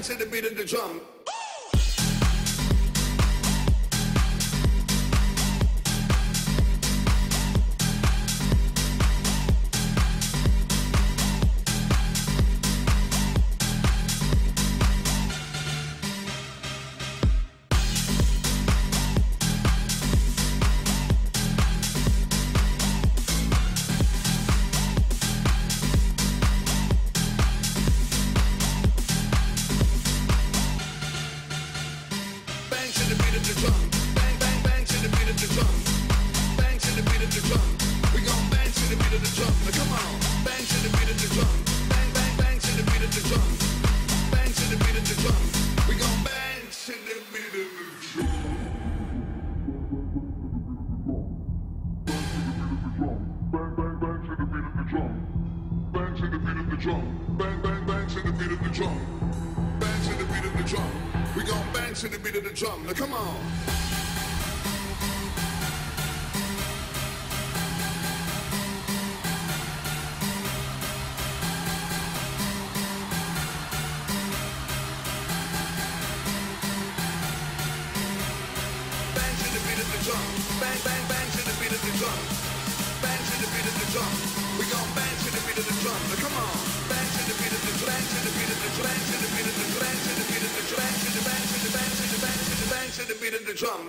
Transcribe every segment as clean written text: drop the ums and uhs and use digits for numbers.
To the beat of the drum. To the beat of the drum, now come on. Bang to the beat of the drum, bang bang bang to the beat of the drum, bang to the beat of the drum. We gon' bang to the beat of the drum, now come on. Bang to the beat of the drum, bang to the beat of the drum, to the beat of the drum, to the beat of the drum, to the bang to the bang to the bang to the bang to the beat of the drum.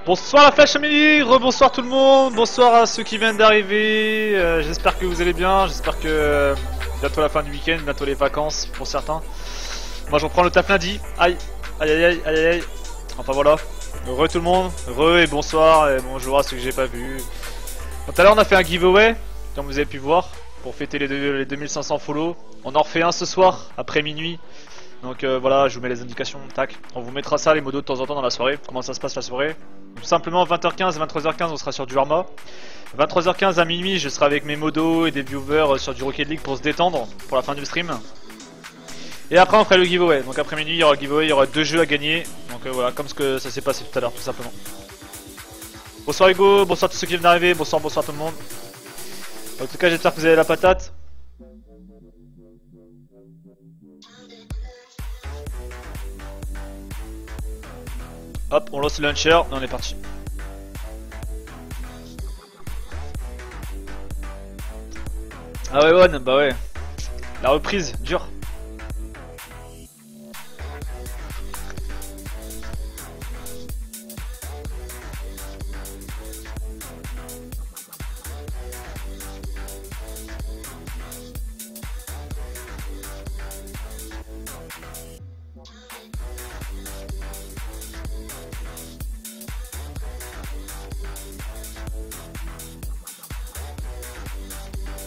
Bonsoir la Flash Family, rebonsoir tout le monde, bonsoir à ceux qui viennent d'arriver, j'espère que vous allez bien, j'espère que Bientôt la fin du week-end, bientôt les vacances pour certains. Moi je reprends le taf lundi. Aïe, aïe aïe aïe aïe aïe. Enfin voilà. Heureux tout le monde. Heureux et bonsoir et bonjour à ceux que j'ai pas vus. Tout à l'heure on a fait un giveaway, comme vous avez pu voir, pour fêter les 2500 follow. On en refait un ce soir, après minuit. Donc voilà, je vous mets les indications, tac. On vous mettra ça les modos de temps en temps dans la soirée. Comment ça se passe la soirée? Tout simplement 20h15 et 23h15 on sera sur du Arma. 23h15 à minuit je serai avec mes modos et des viewers sur du Rocket League pour se détendre pour la fin du stream. Et après on fera le giveaway. Donc après minuit il y aura le giveaway, il y aura 2 jeux à gagner. Donc voilà, comme ce que ça s'est passé tout à l'heure tout simplement. Bonsoir Hugo, bonsoir tous ceux qui viennent d'arriver, bonsoir tout le monde. En tout cas j'espère que vous avez la patate. Hop, on lance le launcher et on est parti. Ah ouais One, bah ouais. La reprise, dure.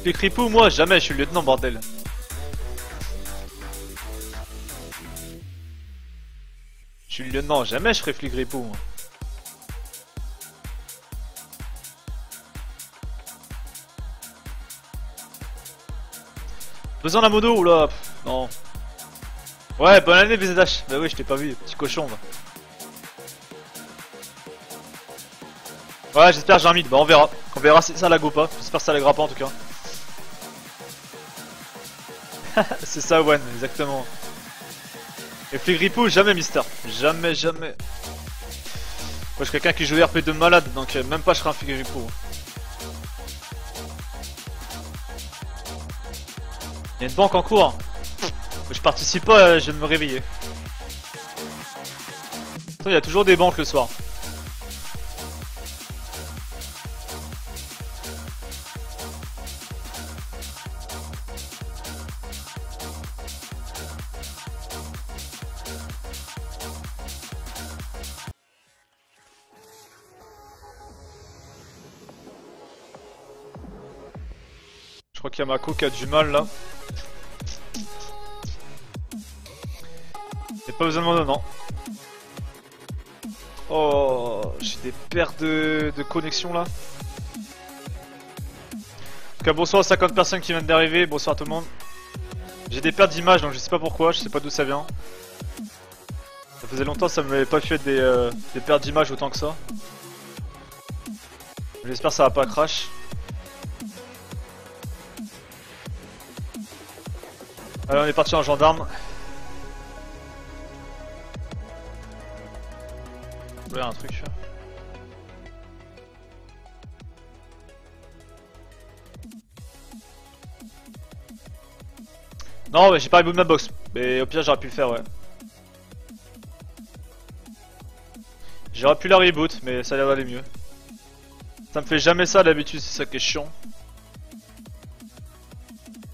Les cripous, moi jamais, je suis le lieutenant bordel. Je suis le lieutenant, jamais je ferai flic ripou moi. Besoin d'un modo ou là non. Ouais, bonne année VZH. Bah oui, je t'ai pas vu, petit cochon va. Ouais, j'espère que j'ai un mid, bah on verra. On verra si ça lag ou pas. J'espère que ça laggera pas en tout cas. C'est ça One, exactement. Et flic ripou, jamais Mister. Jamais, jamais. Moi je suis quelqu'un qui joue RP de malade, donc même pas je serai un flic ripou. Il y a une banque en cours. Je participe pas, je viens de me réveiller. Il y a toujours des banques le soir. Je crois qu'il y a Mako qui a du mal là. Y'a pas besoin de mon non. Oh, j'ai des pertes de connexion là. En tout cas, bonsoir aux 50 personnes qui viennent d'arriver. Bonsoir à tout le monde. J'ai des pertes d'image donc je sais pas pourquoi, je sais pas d'où ça vient. Ça faisait longtemps que ça m'avait pas fait des pertes d'image autant que ça. J'espère que ça va pas crash. Allez, on est parti en gendarme. Il y a un truc. Non, mais j'ai pas reboot ma box. Mais au pire, j'aurais pu le faire, ouais. J'aurais pu la reboot, mais ça a l'air d'aller mieux. Ça me fait jamais ça d'habitude, c'est ça qui est chiant.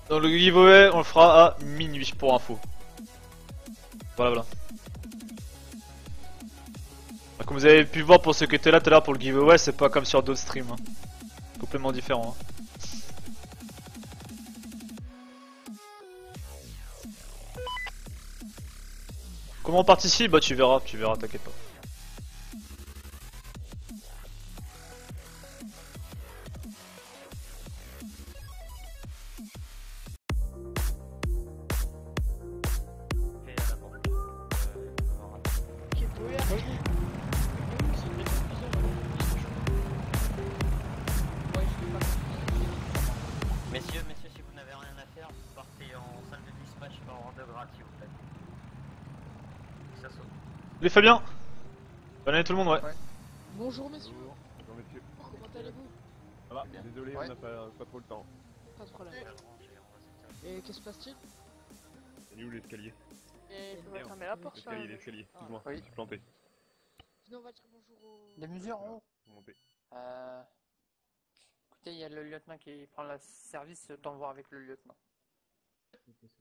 Donc le giveaway, on le fera à minuit pour info. Voilà. Comme vous avez pu voir pour ceux qui étaient là tout à l'heure pour le giveaway, c'est pas comme sur d'autres streams. Hein. Complètement différent. Hein. Comment on participe? Bah tu verras, t'inquiète pas. Messieurs, si vous n'avez rien à faire, vous partez en salle de dispatch par ordre gratuit, s'il vous plaît. Ça saute. Les Fabien. Bonne année tout le monde, ouais. Bonjour messieurs. Bonjour messieurs. Comment allez-vous? Ça va? Désolé, Ouais. on n'a pas trop le temps. Pas de problème. Et qu'est-ce qui se passe-t-il? Il est où l'escalier? Et il faut fermer la porte. L'escalier, excuse-moi, Oui. je suis planté. Sinon on va dire bonjour au... Des mesures en haut. Faut monter. Écoutez, il y a le lieutenant qui prend le service, autant voir avec le lieutenant.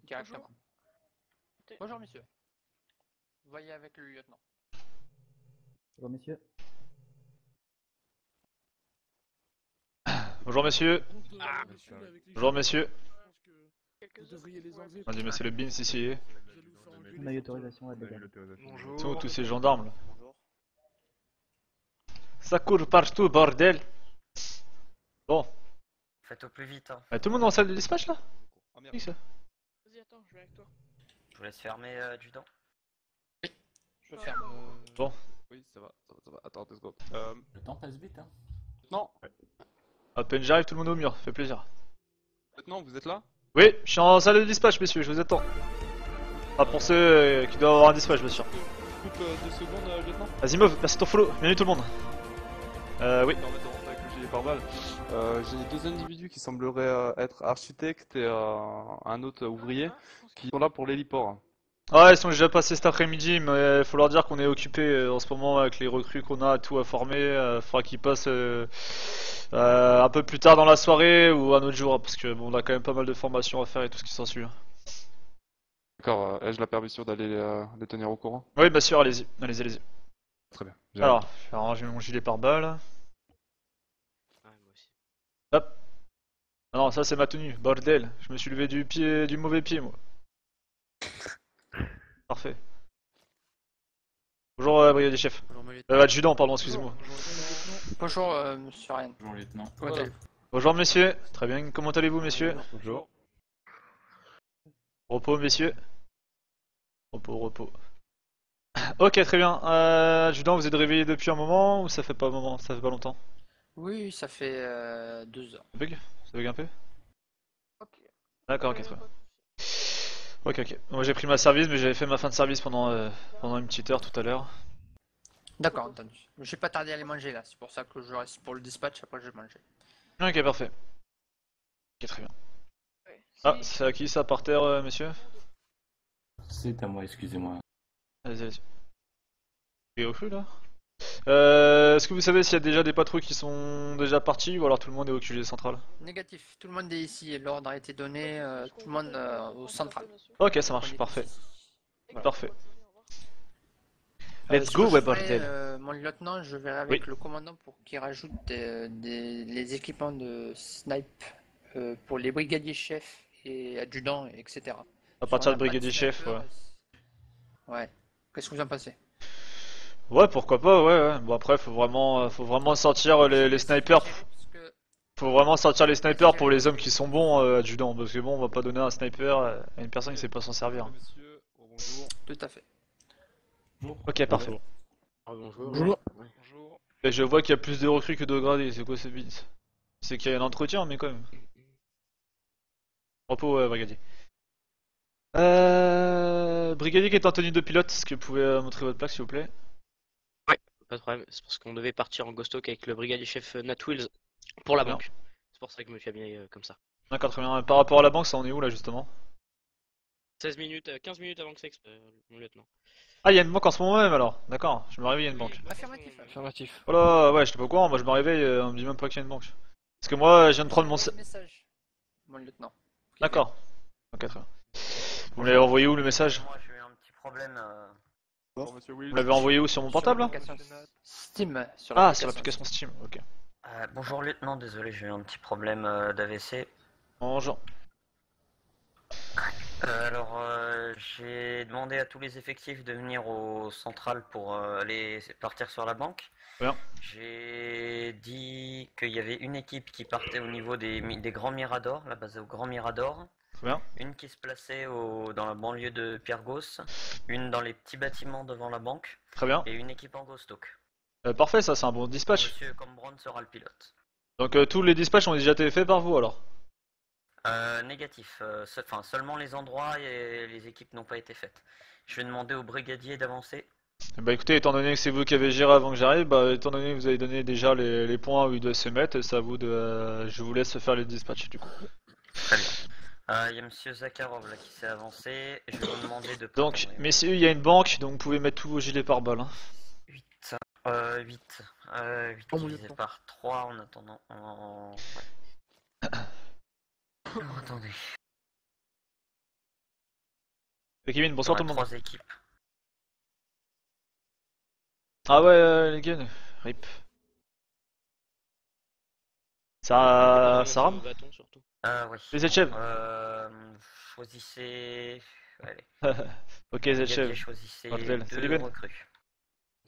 Directement. Bonjour. Bonjour monsieur. Voyez avec le lieutenant. Bonjour messieurs. Bonjour messieurs. Bonjour messieurs. Quelques-uns. On dit mais c'est le BINS ici. On a eu autorisation à On a eu dégainer. l'autorisation. Tous ces gendarmes là. Ça court partout, bordel. Bon. Faites au plus vite, hein. Tout le monde est en salle de dispatch là? Oui, ça. Vas-y, attends, je vais avec toi. Je vous laisse fermer du dent. Je ferme. Bon. Oui, ça va. Attends 2 secondes. Le temps passe vite hein. Non. À peine j'arrive, tout le monde est au mur. Fait plaisir. Maintenant, vous êtes là? Oui, je suis en salle de dispatch, messieurs, je vous attends. Ah, pour ceux qui doivent avoir un dispatch, bien sûr. Coupe 2 secondes, lieutenant. Azimov, merci de ton follow. Bienvenue tout le monde. Oui. Permettre de rentrer avec le gilet pare-balles. J'ai 2 individus qui sembleraient être architectes et un autre ouvrier qui sont là pour l'héliport. Ah, ils sont déjà passés cet après-midi, mais faut leur dire qu'on est occupé en ce moment avec les recrues qu'on a, tout à former. Faudra qu'ils passent un peu plus tard dans la soirée ou un autre jour, parce que bon, on a quand même pas mal de formations à faire et tout ce qui s'ensuit. D'accord, ai-je la permission d'aller les tenir au courant? Oui, bien sûr, allez-y, allez-y. Très bien. Alors, je vais ranger mon gilet pare-balles. Hop. Ah non, ça c'est ma tenue, bordel. Je me suis levé du mauvais pied, moi. Parfait. Bonjour, brigadier chef. Adjudant, pardon, excusez-moi. Bonjour monsieur Ryan. Bonjour lieutenant. Comment allez-vous? Bonjour, messieurs. Très bien, comment allez-vous, messieurs? Bonjour. Repos, messieurs. Repos. Ok, très bien. Adjudant, vous êtes réveillé depuis un moment ou ça fait pas un moment? Ça fait pas longtemps? Oui, ça fait 2 heures. Ça bug? Ça bug un peu? Ok. D'accord, ok, très bien. Ok. Moi j'ai pris ma service, mais j'avais fait ma fin de service pendant une petite heure tout à l'heure. D'accord, entendu. J'ai pas tardé à aller manger là, c'est pour ça que je reste pour le dispatch, après je vais manger. Ok, parfait. Ok, très bien. Ouais. Ah, Si- c'est à qui ça par terre, messieurs? C'est à moi, excusez-moi. Allez-y. Et au flux là? Est-ce que vous savez s'il y a déjà des patrouilles qui sont déjà partis ou alors tout le monde est au QG central? Négatif, tout le monde est ici, l'ordre a été donné, tout le monde au central. Ok, ça marche, On est parfait. ici. Parfait. Euh, Let's ce go, que je ouais, ferai, bordel. mon lieutenant, je verrai avec le commandant pour qu'il rajoute les équipements de snipe pour les brigadiers chefs et adjudants, etc. À partir de Si on n'a pas brigadier chef, ouais. sniper, ouais. Qu'est-ce que vous en pensez? Ouais, pourquoi pas, ouais. Bon après, faut vraiment sortir les snipers. Parce que Faut vraiment sortir les snipers pour les hommes qui sont bons, adjudants. Parce que bon, on va pas donner un sniper à une personne qui sait pas s'en servir. Messieurs, bonjour. tout à fait. Ok, parfait. Bonjour. Et je vois qu'il y a plus de recrues que de gradés, c'est quoi ce bits? C'est qu'il y a un entretien, mais quand même. Repos, brigadier. Brigadier qui est en tenue de pilote, est-ce que vous pouvez montrer votre plaque s'il vous plaît? Pas de problème, c'est parce qu'on devait partir en ghost talk avec le brigadier chef Nat Wills pour la Bien. banque. C'est pour ça que je me suis habillé comme ça. D'accord, très bien. Par rapport à la banque, ça en est où là justement? 16 minutes, 15 minutes avant que ça explose, mon lieutenant. Ah, il y a une banque en ce moment même alors. D'accord, je me réveille, il y a une banque. Affirmatif. Affirmatif. Oh là, ouais, j'étais pas au courant, moi je me réveille, on me dit même pas qu'il y a une banque. Parce que moi, je viens de prendre mon... Message, mon lieutenant. D'accord. Ok, très bien. Vous me l'avez envoyé où le message? Moi, j'ai eu un petit problème. Bonjour, monsieur Will. Vous l'avez envoyé où sur mon portable là? L'application Steam. Ah, sur l'application Steam, ok. Bonjour lieutenant, désolé, j'ai eu un petit problème d'AVC. Bonjour. Alors, j'ai demandé à tous les effectifs de venir au central pour aller partir sur la banque. Bien. J'ai dit qu'il y avait une équipe qui partait au niveau des Grands Miradors, la base au Grand Mirador. Très bien. Une qui se plaçait dans la banlieue de Pyrgos, une dans les petits bâtiments devant la banque, Très bien. et une équipe en ghost talk. Parfait, ça c'est un bon dispatch. Monsieur Combron sera le pilote. Donc tous les dispatchs ont déjà été faits par vous alors? Négatif, seulement les endroits et les équipes n'ont pas été faites. Je vais demander au brigadier d'avancer. Bah écoutez, étant donné que c'est vous qui avez géré avant que j'arrive, bah étant donné que vous avez donné déjà les points où ils doivent se mettre, c'est à vous de... je vous laisse faire les dispatchs du coup. Très bien. Il y a monsieur Zakharov là qui s'est avancé. Je vais vous demander de... Donc, messieurs, il y a une banque, donc vous pouvez mettre tous vos gilets pare-balles. Hein. 8. 8 divisé par 3 en attendant. Ouais. Attendez. Et Kevin, bonsoir tout le monde. 3 équipes. Ah ouais, les gars, rip. Ça rame? Bâton surtout. Oui. Les Etchev. Choisissez. Allez. Ok, les Brigadier, Etchev. choisissez Bordel. 2 Salut Ben. recrues.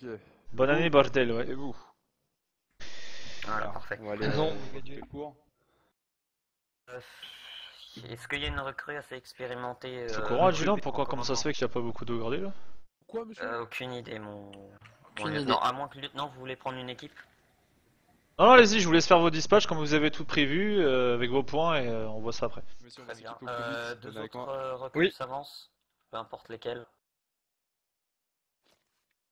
Ok. Bonne année, bordel, ouais. Et vous? Voilà, Alors, parfait. on va aller Non. les cours. Est-ce qu'il y a une recrue assez expérimentée C'est au courant, adjudant? Pourquoi, comment ça se fait qu'il n'y a pas beaucoup d'eau gardée là? Quoi, monsieur Aucune idée, mon Aucune lieutenant. À moins que lieutenant, vous voulez prendre une équipe? Non, non, allez-y, je vous laisse faire vos dispatchs comme vous avez tout prévu, avec vos points, et on voit ça après. Monsieur, on Très va bien. s'équiper au plus vite. 2 Venez avec autres moi. recrues Oui. s'avancent, peu importe lesquelles.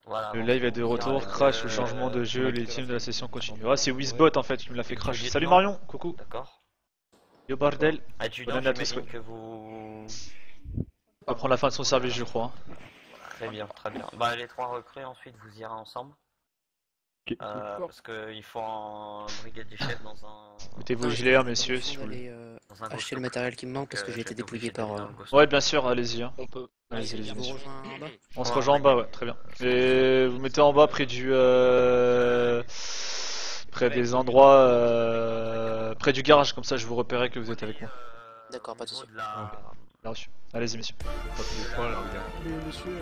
Voilà, Le bon, live est de on retour, dira, crash ou changement de jeu, les teams de la session continuent. Ah, c'est Wizbot en fait qui me l'a fait crash. Salut Marion, coucou. D'accord. Yo bordel. Adjudant, Bonne année à tous, j'imagine ouais. que vous... On va prendre la fin de son service, je crois. Très bien, très bien. Bah, les 3 recrues, ensuite, vous irez ensemble. Parce qu'il faut un brigadier chef dans un... Mettez vos gilets, hein, messieurs, si vous voulez. dans un Acheter ghost le matériel qui me manque parce que j'ai été dépouillé par. Ouais, bien sûr, allez-y. Hein. On peut. Allez-y, allez-y, Je vous messieurs. rejoins en bas. On se rejoint en bas, ouais, très bien. Et vous mettez en bas près du... près des endroits... près du garage, comme ça je vous repérerai que vous êtes avec moi. D'accord, pas de soucis. Bien reçu. Allez-y, messieurs. Mais monsieur,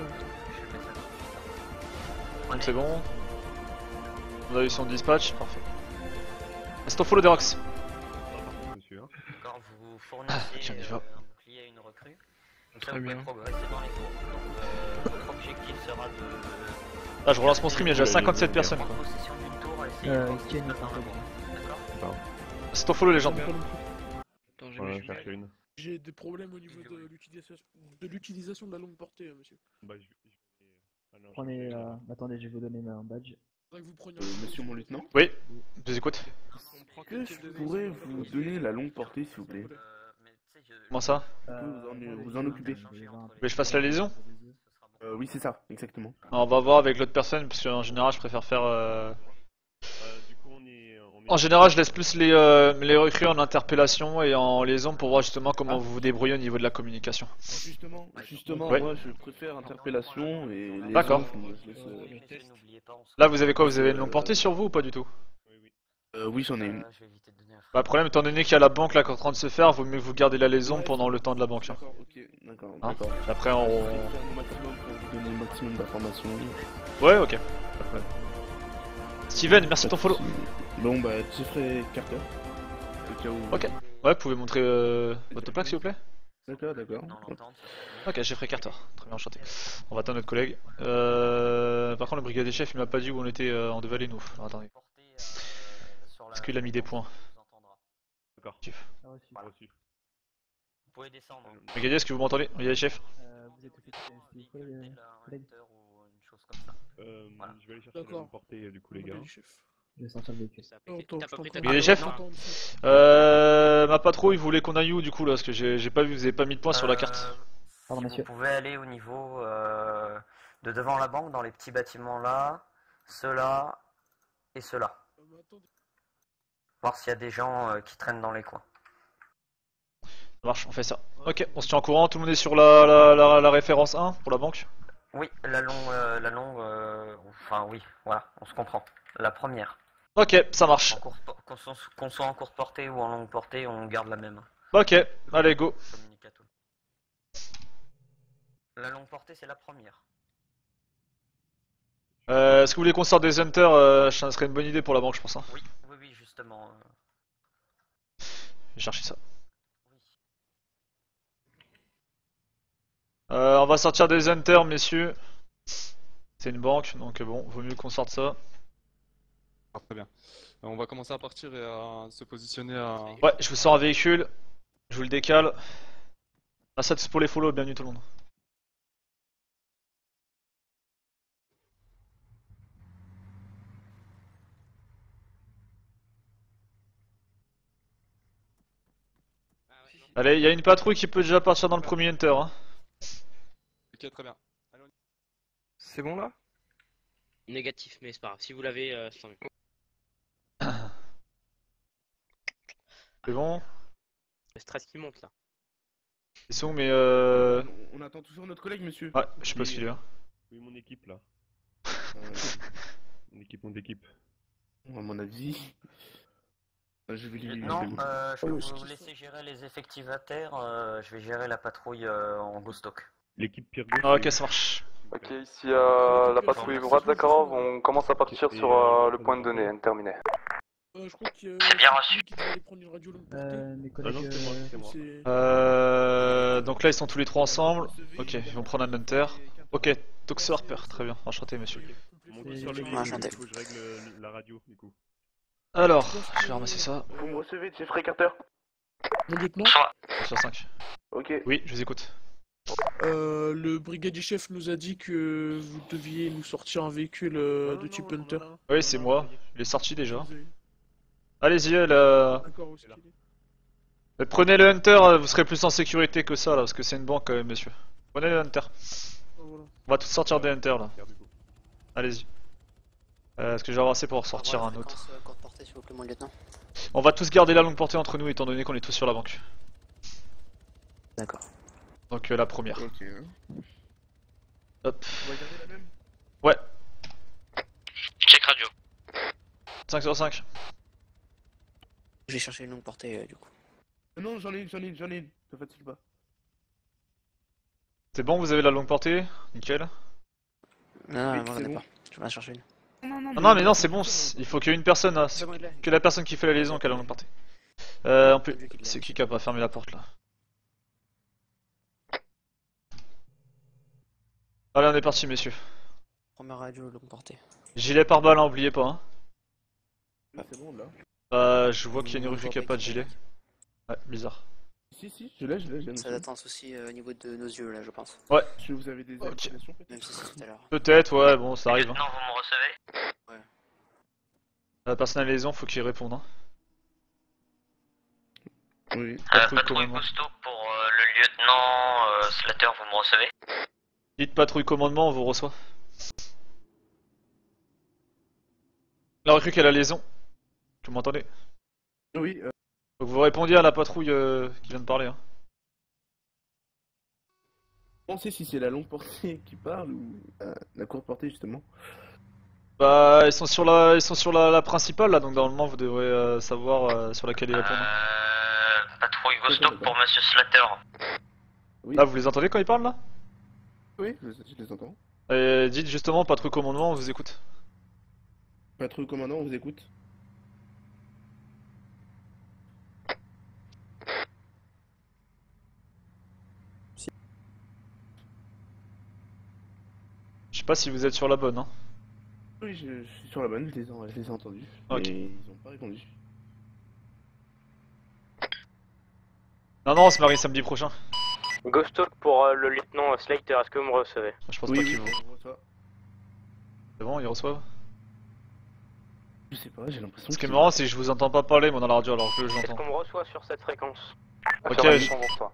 Donc c'est bon. On a eu son dispatch, parfait. Est-ce qu'on follow des rocks? D'accord, vous fournissez tiens, on y va. un bouclier à une recrue. Comme ça, Très vous pouvez bien. progresser dans les tours. Donc, votre objectif sera de... Ah, je relance mon stream, il y a déjà 57 personnes quoi. prendre possession d'une tour et essayer de voir ce qui se passe dans la tour. D'accord. C'est ton follow les gens. j'ai des problèmes au niveau de l'utilisation de la longue portée, monsieur. Prenez, attendez, je vais vous donner un badge. Faudrait que vous preniez Monsieur mon lieutenant, Oui, je vous écoute. est-ce que je pourrais vous donner la longue portée, s'il vous plaît? Comment ça? Vous en occuper. Mais je fasse la liaison? Oui, c'est ça, exactement. On va voir avec l'autre personne, parce qu'en général je préfère faire... En général je laisse plus les recrues en interpellation et en liaison pour voir justement comment vous vous débrouillez au niveau de la communication. Justement, Ouais. moi je préfère interpellation et les D'accord. autres, je laisse, Là vous avez quoi? Vous avez une longue portée sur vous ou pas du tout? oui, j'en ai une. Bah, le problème étant donné qu'il y a la banque là qui est en train de se faire, vaut mieux que vous gardez la liaison pendant le temps de la banque. Hein. D'accord, Hein d'accord. Après Je on... vais faire mon maximum pour vous donner le maximum d'informations. Ouais, ok. Steven, merci de ton follow. Bon, bah, Jeffrey Carter. Au cas où. Ok. Ouais, vous pouvez montrer votre plaque s'il vous plaît? D'accord, d'accord. Ok, Jeffrey Carter. Très bien, enchanté. On va attendre notre collègue. Par contre, le brigadier chef, il m'a pas dit où on était, on devait aller nous. Alors, attendez. Est-ce qu'il a mis des points? D'accord. Vous pouvez descendre. Brigadier, est-ce que vous m'entendez? Brigadier chef? Vous êtes occupé, collègue? Je vais aller chercher la portée du coup les gars. Je vais sortir le véhicule. Brigadier chef? Ma patrouille voulait qu'on aille où du coup là? Parce que j'ai pas vu, vous avez pas mis de points sur la carte. Pardon, Vous messieurs. pouvez aller au niveau de devant la banque, dans les petits bâtiments là, ceux-là et ceux-là. Voir s'il y a des gens qui traînent dans les coins. Ça marche, on fait ça. Ok, on se tient en courant, tout le monde est sur la référence 1 pour la banque? Oui, la longue, enfin oui, voilà, on se comprend. La première. Ok, ça marche. Qu'on soit en courte portée ou en longue portée, on garde la même. Ok, allez go. Communique à tout. La longue portée, c'est la première. Est-ce que vous voulez qu'on sorte des hunters? Ça serait une bonne idée pour la banque, je pense. Hein. Oui, justement. Je vais chercher ça. On va sortir des hunters, messieurs. C'est une banque, donc bon, vaut mieux qu'on sorte ça. Ah, très bien. On va commencer à partir et à se positionner à... Ouais, je vous sors un véhicule. Je vous le décale. Ah, ça c'est pour les follow, bienvenue tout le monde. Allez, il y a une patrouille qui peut déjà partir dans le premier hunter. Hein. Ok, très bien. C'est bon là? Négatif, mais c'est pas grave. Si vous l'avez, c'est tant mieux. C'est bon? Le stress qui monte là. Ils sont mais On attend toujours notre collègue, monsieur. Ouais, je sais pas ce qu'il est là. Oui, mon équipe là. Mon équipe. À mon avis. Je vais lui. Non, je peux vous laisser gérer les effectifs à terre. Je vais gérer la patrouille en go stock. L'équipe Pierre Ah, ok, ça marche. Ok, ici la patrouille Brad Zakharov, on commence à partir sur le point de données, terminé. Je crois que C'est bien reçu. qui devait aller prendre une radio longue portée. Mes collègues. c'est moi. Donc là, ils sont tous les trois ensemble. Ok, ils vont prendre un Hunter. Ok, Toxo Harper, très bien. Enchanté, monsieur. Montez sur le Ouais, véhicule, enchanté. il faut que je règle la radio du coup. Alors, je vais ramasser ça. Vous me recevez, Jeffrey Carter? Mon lieutenant, Sur 5. Ok. Oui, je vous écoute. le brigadier chef nous a dit que vous deviez nous sortir un véhicule de type Hunter. Oui, c'est moi. Il est sorti déjà. Désolé. Allez-y, D'accord, où est-ce qu'il est? prenez le Hunter, vous serez plus en sécurité que ça là, parce que c'est une banque quand même, monsieur. Prenez le Hunter. Voilà. On va tous sortir des Hunters là. Allez-y. Est-ce que j'ai avancé pour sortir un autre? Courte portée, s'il vous plaît, mon lieutenant. On va tous garder la longue portée entre nous, étant donné qu'on est tous sur la banque. D'accord. Donc la première. Ok. Hop. On va garder la même? Ouais. Check radio. 5 sur 5. Je vais chercher une longue portée, du coup. Non, j'en ai une. Te fatigue pas. C'est bon, vous avez la longue portée? Nickel. Non, Oui, non, j'en c'est ai bon. pas. Je vais en chercher une. Non, mais non, c'est bon, il faut qu'une personne, hein, C'est bon, il est. que la personne qui fait la liaison qui a la longue portée. C'est qui a pas fermé la porte là? Allez, on est parti, messieurs. Première radio, longue portée. Gilet pare-balles, hein, oubliez pas. Hein. C'est bon, là. Je vois qu'il y a une recrue qui a pas de gilet. Ouais, bizarre. Si, je l'ai. Ça latence aussi au niveau de nos yeux, là, je pense. Ouais. Vous avez des informations peut-être? Même si c'est tout à l'heure. Peut-être, ouais, bon, ça arrive. Hein. Lieutenant, vous me recevez? Ouais. La personne à la liaison, faut qu'il réponde. Hein. Oui. Patrouille Patrouille commandement. Gusto pour le lieutenant Slater, vous me recevez? Dites patrouille commandement, on vous reçoit. La recrue qui a la liaison. Vous m'entendez? Oui, Faut que vous répondiez à la patrouille qui vient de parler. Hein. on sait si c'est la longue portée qui parle ou la courte portée justement. Bah, ils sont sur la principale là, donc normalement vous devrez savoir sur laquelle ils répondent. Patrouille Gusto pour Monsieur Slater. Oui. Là, vous les entendez quand ils parlent là? Oui, je les entends. Dites justement patrouille commandement, on vous écoute. Patrouille commandant, on vous écoute. Je sais pas si vous êtes sur la bonne. Hein. Oui, je suis sur la bonne, je les ai entendus. Ok. Mais ils ont pas répondu. Non, on se marie samedi prochain. Ghost Talk pour le lieutenant Slater, est-ce que vous me recevez? Je pense Oui, pas oui, qu'ils vont. on reçoit. C'est bon, ils reçoivent. Je sais pas, j'ai l'impression Ce qui est marrant, c'est que je vous entends pas parler, moi, dans la radio, alors que je Est-ce l'entends. qu'on me reçoit sur cette fréquence? Ok, Affirmatif, on vous reçoit.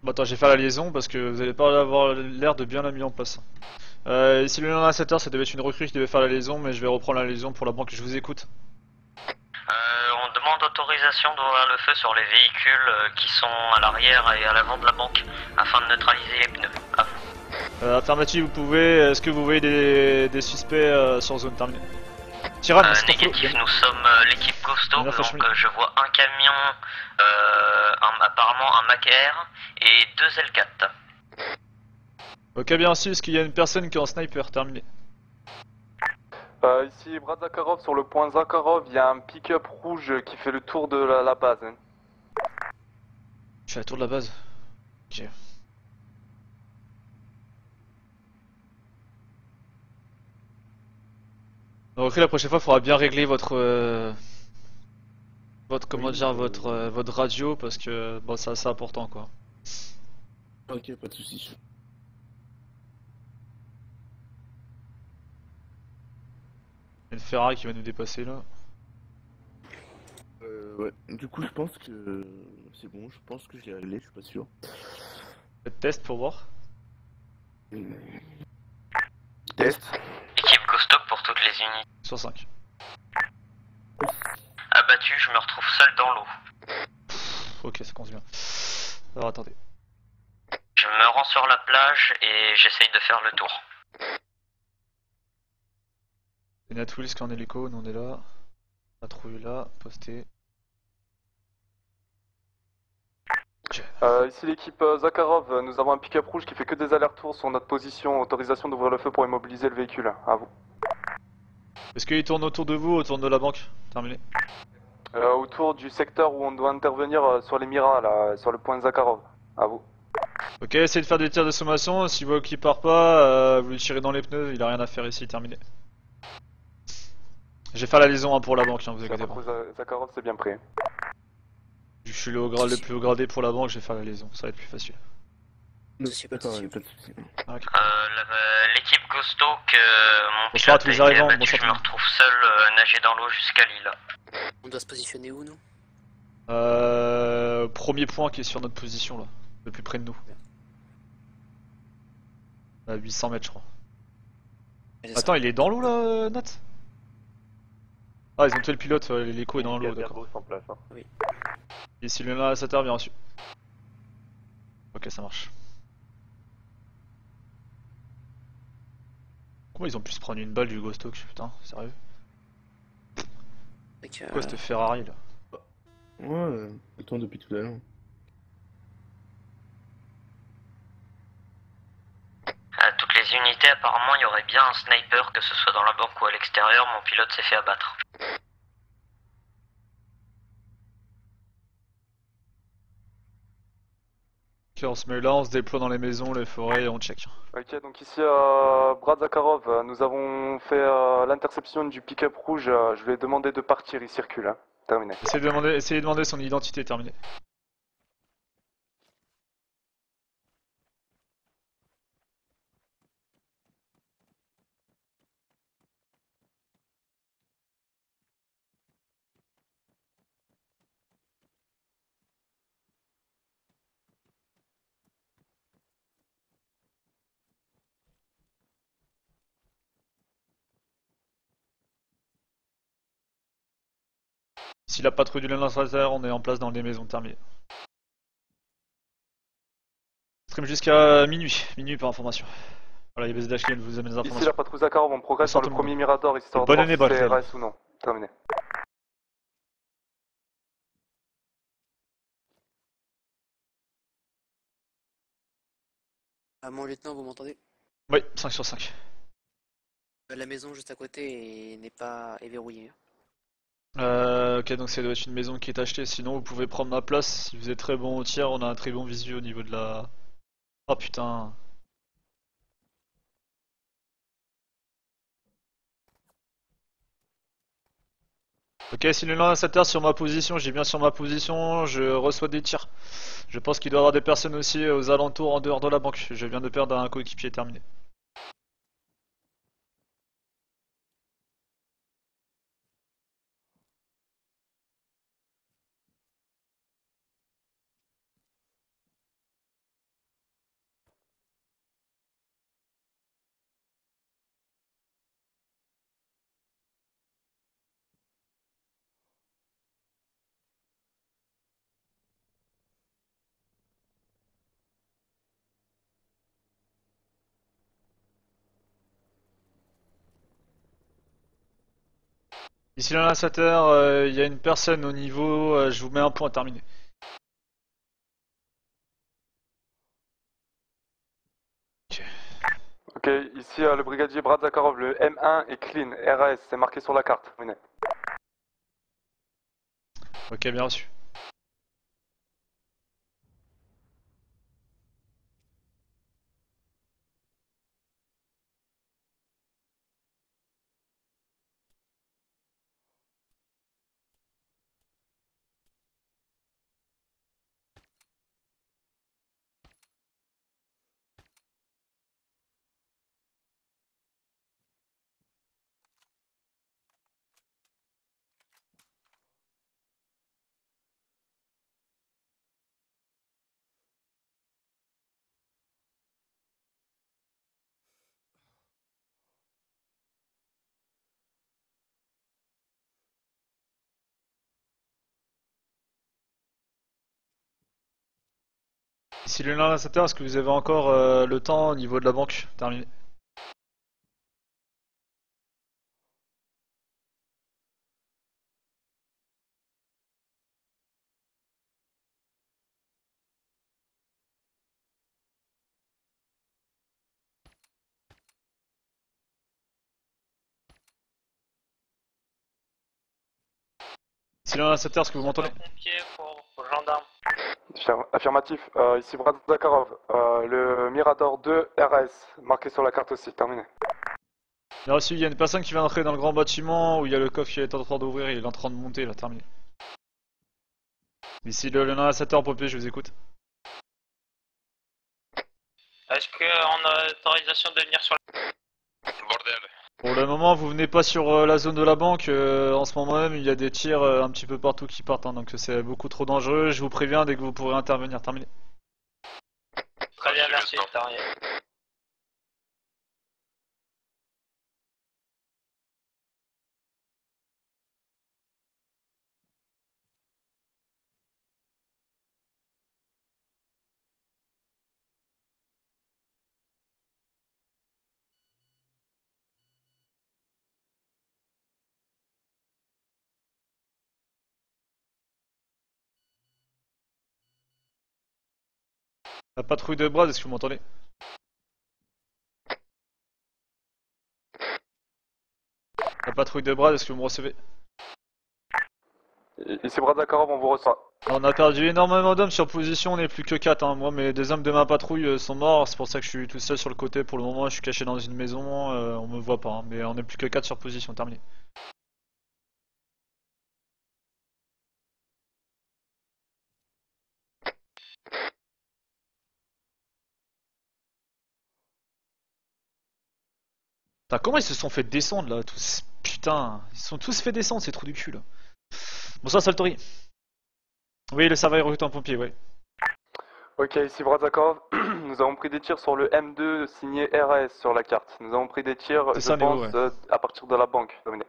Bon, attends, j'ai fait la liaison parce que vous allez pas avoir l'air de bien la mis en place. Ici, le 1 à 7h, ça devait être une recrue qui devait faire la liaison, mais je vais reprendre la liaison pour la banque, je vous écoute. On demande autorisation d'ouvrir le feu sur les véhicules qui sont à l'arrière et à l'avant de la banque afin de neutraliser les pneus. À vous. Affirmatif, vous pouvez. Est-ce que vous voyez des suspects sur zone terminée? Tyran, c'est ton flow. Négatif, nous sommes l'équipe Gusto, Bien, donc franchement. je vois un camion, apparemment un Mac Air et 2 L4. Ok, bien reçu, est-ce qu'il y a une personne qui est en sniper? Terminé. Ici Brad Zakharov, sur le point Zakharov, il y a un pick-up rouge qui fait le tour de la base. Hein. Je fais la tour de la base. Ok. Donc la prochaine fois, il faudra bien régler votre comment dire, votre radio parce que bon, c'est assez important quoi. Ok, pas de soucis. Il y a une Ferrari qui va nous dépasser là. Ouais, du coup, je pense que c'est bon, je pense que je l'ai réglé, je suis pas sûr. Faites test pour voir. Test. Équipe Gusto pour toutes les unités. Sur 5. Abattu, je me retrouve seul dans l'eau. Ok, ça commence bien. Alors attendez. Je me rends sur la plage et j'essaye de faire le tour. C'est Nat Wills qui est en hélico, nous on est là. Patrouille là, posté. Ici l'équipe Zakharov, nous avons un pick-up rouge qui fait que des allers-retours sur notre position. Autorisation d'ouvrir le feu pour immobiliser le véhicule. À vous. Est-ce qu'il tourne autour de vous, autour de la banque? Terminé. Autour du secteur où on doit intervenir sur les Miras, là, sur le point Zakharov. À vous. Ok, essayez de faire des tirs de sommation. Si vous voyez qu'il part pas, vous lui tirez dans les pneus. Il a rien à faire ici, terminé. Je vais faire la liaison hein, pour la banque, hein, vous inquiétez pas. Zakharov, c'est bien prêt. Je suis le plus haut gradé pour la banque, je vais faire la liaison. Ça va être plus facile. D'accord, pas de soucis. Ok. L'équipe Ghost Hawk, mon Bonsoir à tous les arrivants, abattu, bonsoir je tout le me monde. retrouve seul nager dans l'eau jusqu'à l'île. On doit se positionner où, nous? Premier point qui est sur notre position là, le plus près de nous. À 800 mètres je crois. Attends, il est dans l'eau là, Nat? Ah, ils ont tué le pilote, l'écho est dans l'eau, d'accord. en place. Hein. Oui. Et si l'un ça bien reçu. Ok, ça marche. Comment ils ont pu se prendre une balle du Ghost Hawk, putain, sérieux? Quoi cette Ferrari là? Ouais, attends depuis tout à l'heure. À toutes les unités, apparemment, il y aurait bien un sniper, que ce soit dans la banque ou à l'extérieur. Mon pilote s'est fait abattre. Ok, on se met là, on se déploie dans les maisons, les forêts et on check. Ok, donc ici Brad Zakharov, nous avons fait l'interception du pick-up rouge. Je lui ai demandé de partir, il circule. Hein. Terminé. Essayez de demander son identité, terminé. Si la patrouille du Lancaster, on est en place dans les maisons, terminé. Stream jusqu'à minuit par information. Voilà, il y a BZH qui vient de vous amener des informations. Ici la patrouille Zakharov, on progresse sur le premier Mirador, histoire de Bonne voir année, si c'est Barclay. RS ou non. Terminé. Ah, mon lieutenant, vous m'entendez? Oui, 5 sur 5. La maison juste à côté n'est pas est verrouillée. Ok, donc ça doit être une maison qui est achetée. Sinon, vous pouvez prendre ma place. Si vous êtes très bon au tir, on a un très bon visu au niveau de la. Oh putain. Ok, si le Lancaster sur ma position, j'ai bien sur ma position, je reçois des tirs. Je pense qu'il doit y avoir des personnes aussi aux alentours en dehors de la banque. Je viens de perdre un coéquipier, terminé. Ici le Lancaster, il y a une personne au niveau, je vous mets un point, terminé. Ok, ici le brigadier Brad Zakharov, le M1 est clean, RS, c'est marqué sur la carte. Terminé. Ok, bien reçu. Si le l'installateur, est-ce que vous avez encore le temps au niveau de la banque? Terminé. Si le l'installateur, est-ce que vous m'entendez? Affirmatif. Ici Brad Zakharov. Le Mirador 2 RS, marqué sur la carte aussi, terminé. Bien reçu, il y a une personne qui vient d'entrer dans le grand bâtiment où il y a le coffre qui est en train d'ouvrir, il est en train de monter là, terminé. Ici le l'installateur pompier, je vous écoute. Est-ce qu'on a l'autorisation de venir sur la... Bordel. Pour le moment, vous venez pas sur la zone de la banque. En ce moment même, il y a des tirs un petit peu partout qui partent, hein, donc c'est beaucoup trop dangereux. Je vous préviens dès que vous pourrez intervenir. Terminé. Très bien, merci. La patrouille de Brad, est-ce que vous m'entendez? La patrouille de Brad, est-ce que vous me recevez? Ici Brad Zakharov, on vous reçoit. On a perdu énormément d'hommes sur position, on n'est plus que 4. Hein. Moi, mes deux hommes de ma patrouille sont morts, c'est pour ça que je suis tout seul sur le côté pour le moment. Je suis caché dans une maison, on me voit pas, hein. Mais on n'est plus que 4 sur position. Terminé. Putain, comment ils se sont fait descendre là, tous? Putain, ils se sont tous fait descendre, c'est trop du cul là. Bonsoir Saltori. Oui, le serveur recrute un pompier, ouais. Ok, ici Brad Zakharov. Nous avons pris des tirs sur le M2 signé RS sur la carte. Nous avons pris des tirs, C'est je ça, Néo, pense, ouais. à partir de la banque. Terminé.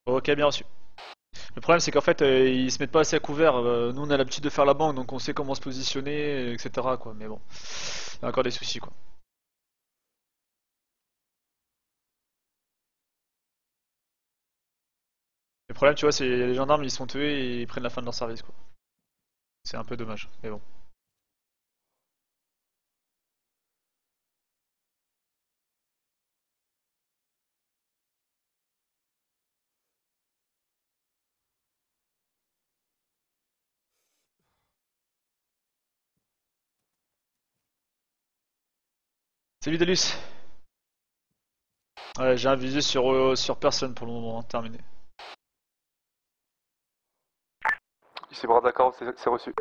Ok, bien reçu. Le problème c'est qu'en fait ils se mettent pas assez à couvert. Nous on a l'habitude de faire la banque donc on sait comment se positionner, etc. quoi. Mais bon, il y a encore des soucis quoi. Le problème tu vois c'est les gendarmes ils sont tués et ils prennent la fin de leur service quoi. C'est un peu dommage, mais bon. Salut Delus. Ouais, j'ai un visu sur personne pour le moment, hein. Terminé. Ici Brad Zakharov, c'est reçu.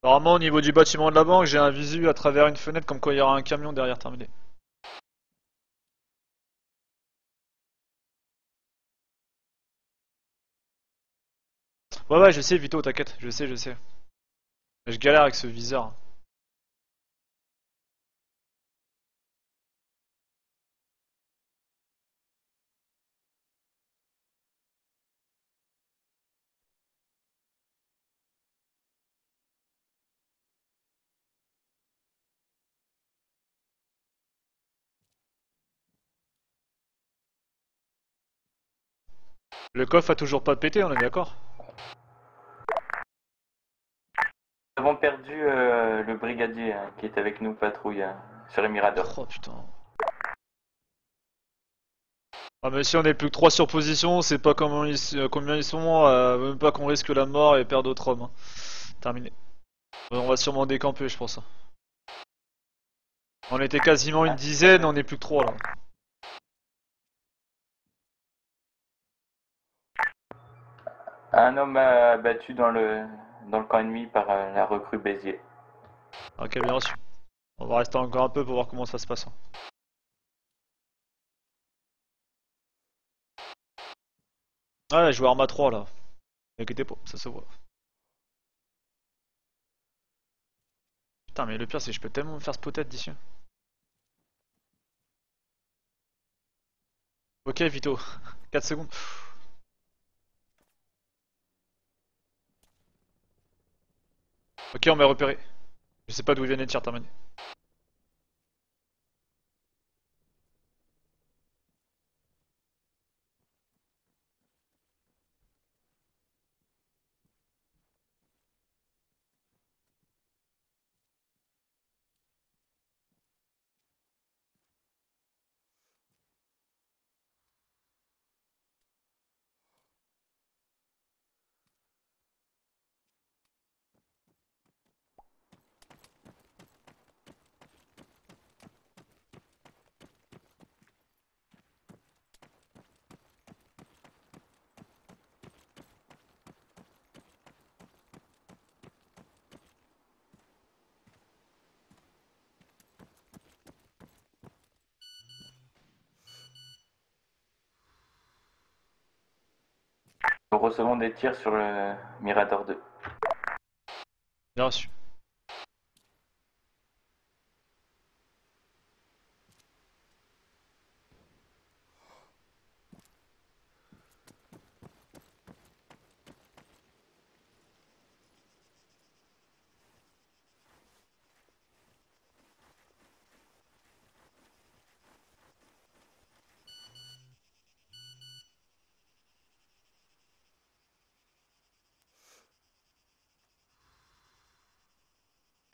Normalement au niveau du bâtiment de la banque j'ai un visu à travers une fenêtre comme quoi il y aura un camion derrière. Terminé. Ouais je sais Vito, t'inquiète, je sais. Je galère avec ce viseur. Le coffre a toujours pas pété, on est d'accord? Nous avons perdu le brigadier qui est avec nous patrouille sur les Miradors. Oh putain. Ah mais si on est plus que 3 sur position, c'est pas combien ils sont, même pas qu'on risque la mort et perdre d'autres hommes. Hein. Terminé. On va sûrement décamper je pense. On était quasiment une dizaine, on est plus que 3 là. Un homme abattu dans le camp ennemi par la recrue Béziers. Ok bien reçu. On va rester encore un peu pour voir comment ça se passe. Hein. Ouais, je joue Arma 3 là. Inquiétez pas, ça se voit. Putain mais le pire c'est que je peux tellement me faire spotter d'ici. Ok, Vito. 4 secondes. Ok, on m'a repéré. Je sais pas d'où ils viennent les tirs, terminé. Nous recevons des tirs sur le Mirador 2. Bien reçu.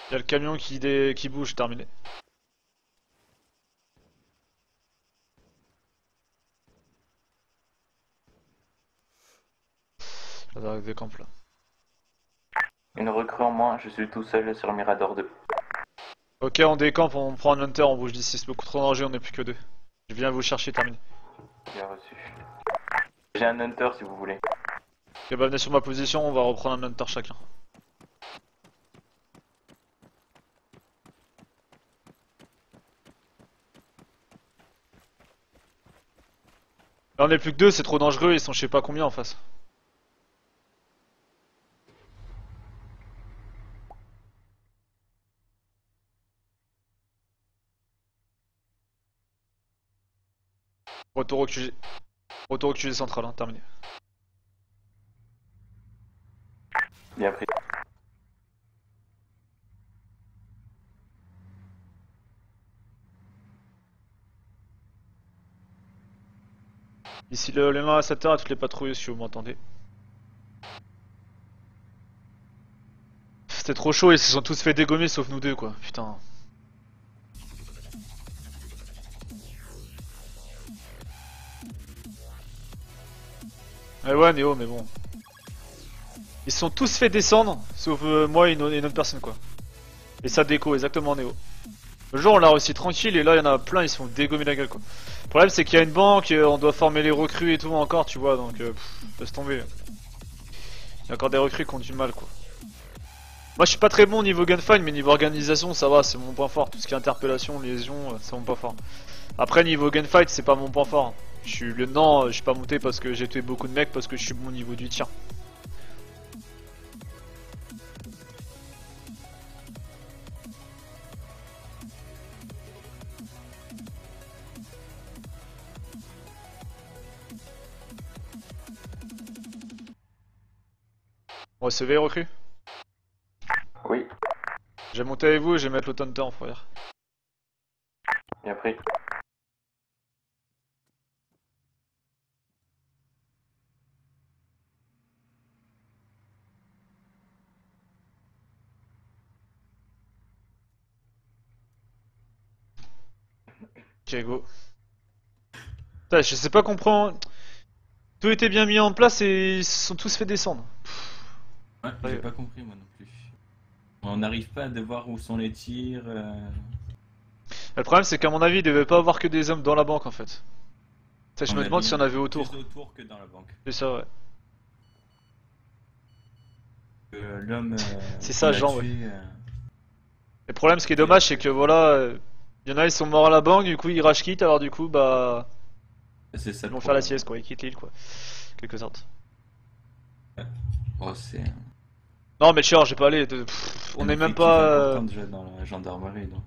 Il y a le camion qui bouge, terminé. Avec des camps là. Une recrue en moins, je suis tout seul sur le Mirador 2. Ok, on décampe, on prend un hunter, on bouge d'ici, c'est beaucoup trop dangereux, on est plus que 2. Je viens vous chercher, terminé. Bien reçu. J'ai un hunter si vous voulez. Ok, bah venez sur ma position, on va reprendre un hunter chacun. Là on est plus que 2, c'est trop dangereux, ils sont je sais pas combien en face. Retour au QG. Retour au QG central, hein, terminé. Bien pris. Ici le lien à 7h à toutes les patrouilles si vous m'entendez. C'était trop chaud, ils se sont tous fait dégommer sauf nous deux quoi, putain. Ouais Néo mais bon. Ils se sont tous fait descendre, sauf moi et une autre personne quoi. Et ça déco exactement Néo. Le jour on l'a réussi tranquille et là il y en a plein ils se font dégommer la gueule quoi. Le problème c'est qu'il y a une banque, on doit former les recrues et tout encore tu vois donc laisse tomber. Il y a encore des recrues qui ont du mal quoi. Moi je suis pas très bon niveau gunfight mais niveau organisation ça va c'est mon point fort. Tout ce qui est interpellation, liaison c'est mon point fort. Après niveau gunfight c'est pas mon point fort. Je suis lieutenant, je suis pas monté parce que j'ai tué beaucoup de mecs parce que je suis bon au niveau du tir. On recevez recrue? Oui. Je vais monter avec vous et je vais mettre le Hunter frère. Bien pris. Ok go. Putain, je sais pas comprendre. Tout était bien mis en place et ils se sont tous fait descendre. Ouais, j'ai pas compris moi non plus. On n'arrive pas à voir où sont les tirs. Le problème c'est qu'à mon avis il devait pas avoir que des hommes dans la banque en fait. Ça, je me demande s'il y en avait autour. Plus autour que dans la banque. C'est ça ouais. L'homme. C'est ça genre ouais. Le problème ce qui est dommage c'est que voilà. Il y en a ils sont morts à la banque du coup ils rage quittent alors du coup bah. C'est ça. Ils vont faire la sieste quoi, ils quittent l'île quoi. Quelque sorte. Oh c'est. Non mais chiant j'ai pas allé. On est même pas. Déjà dans la gendarmerie donc.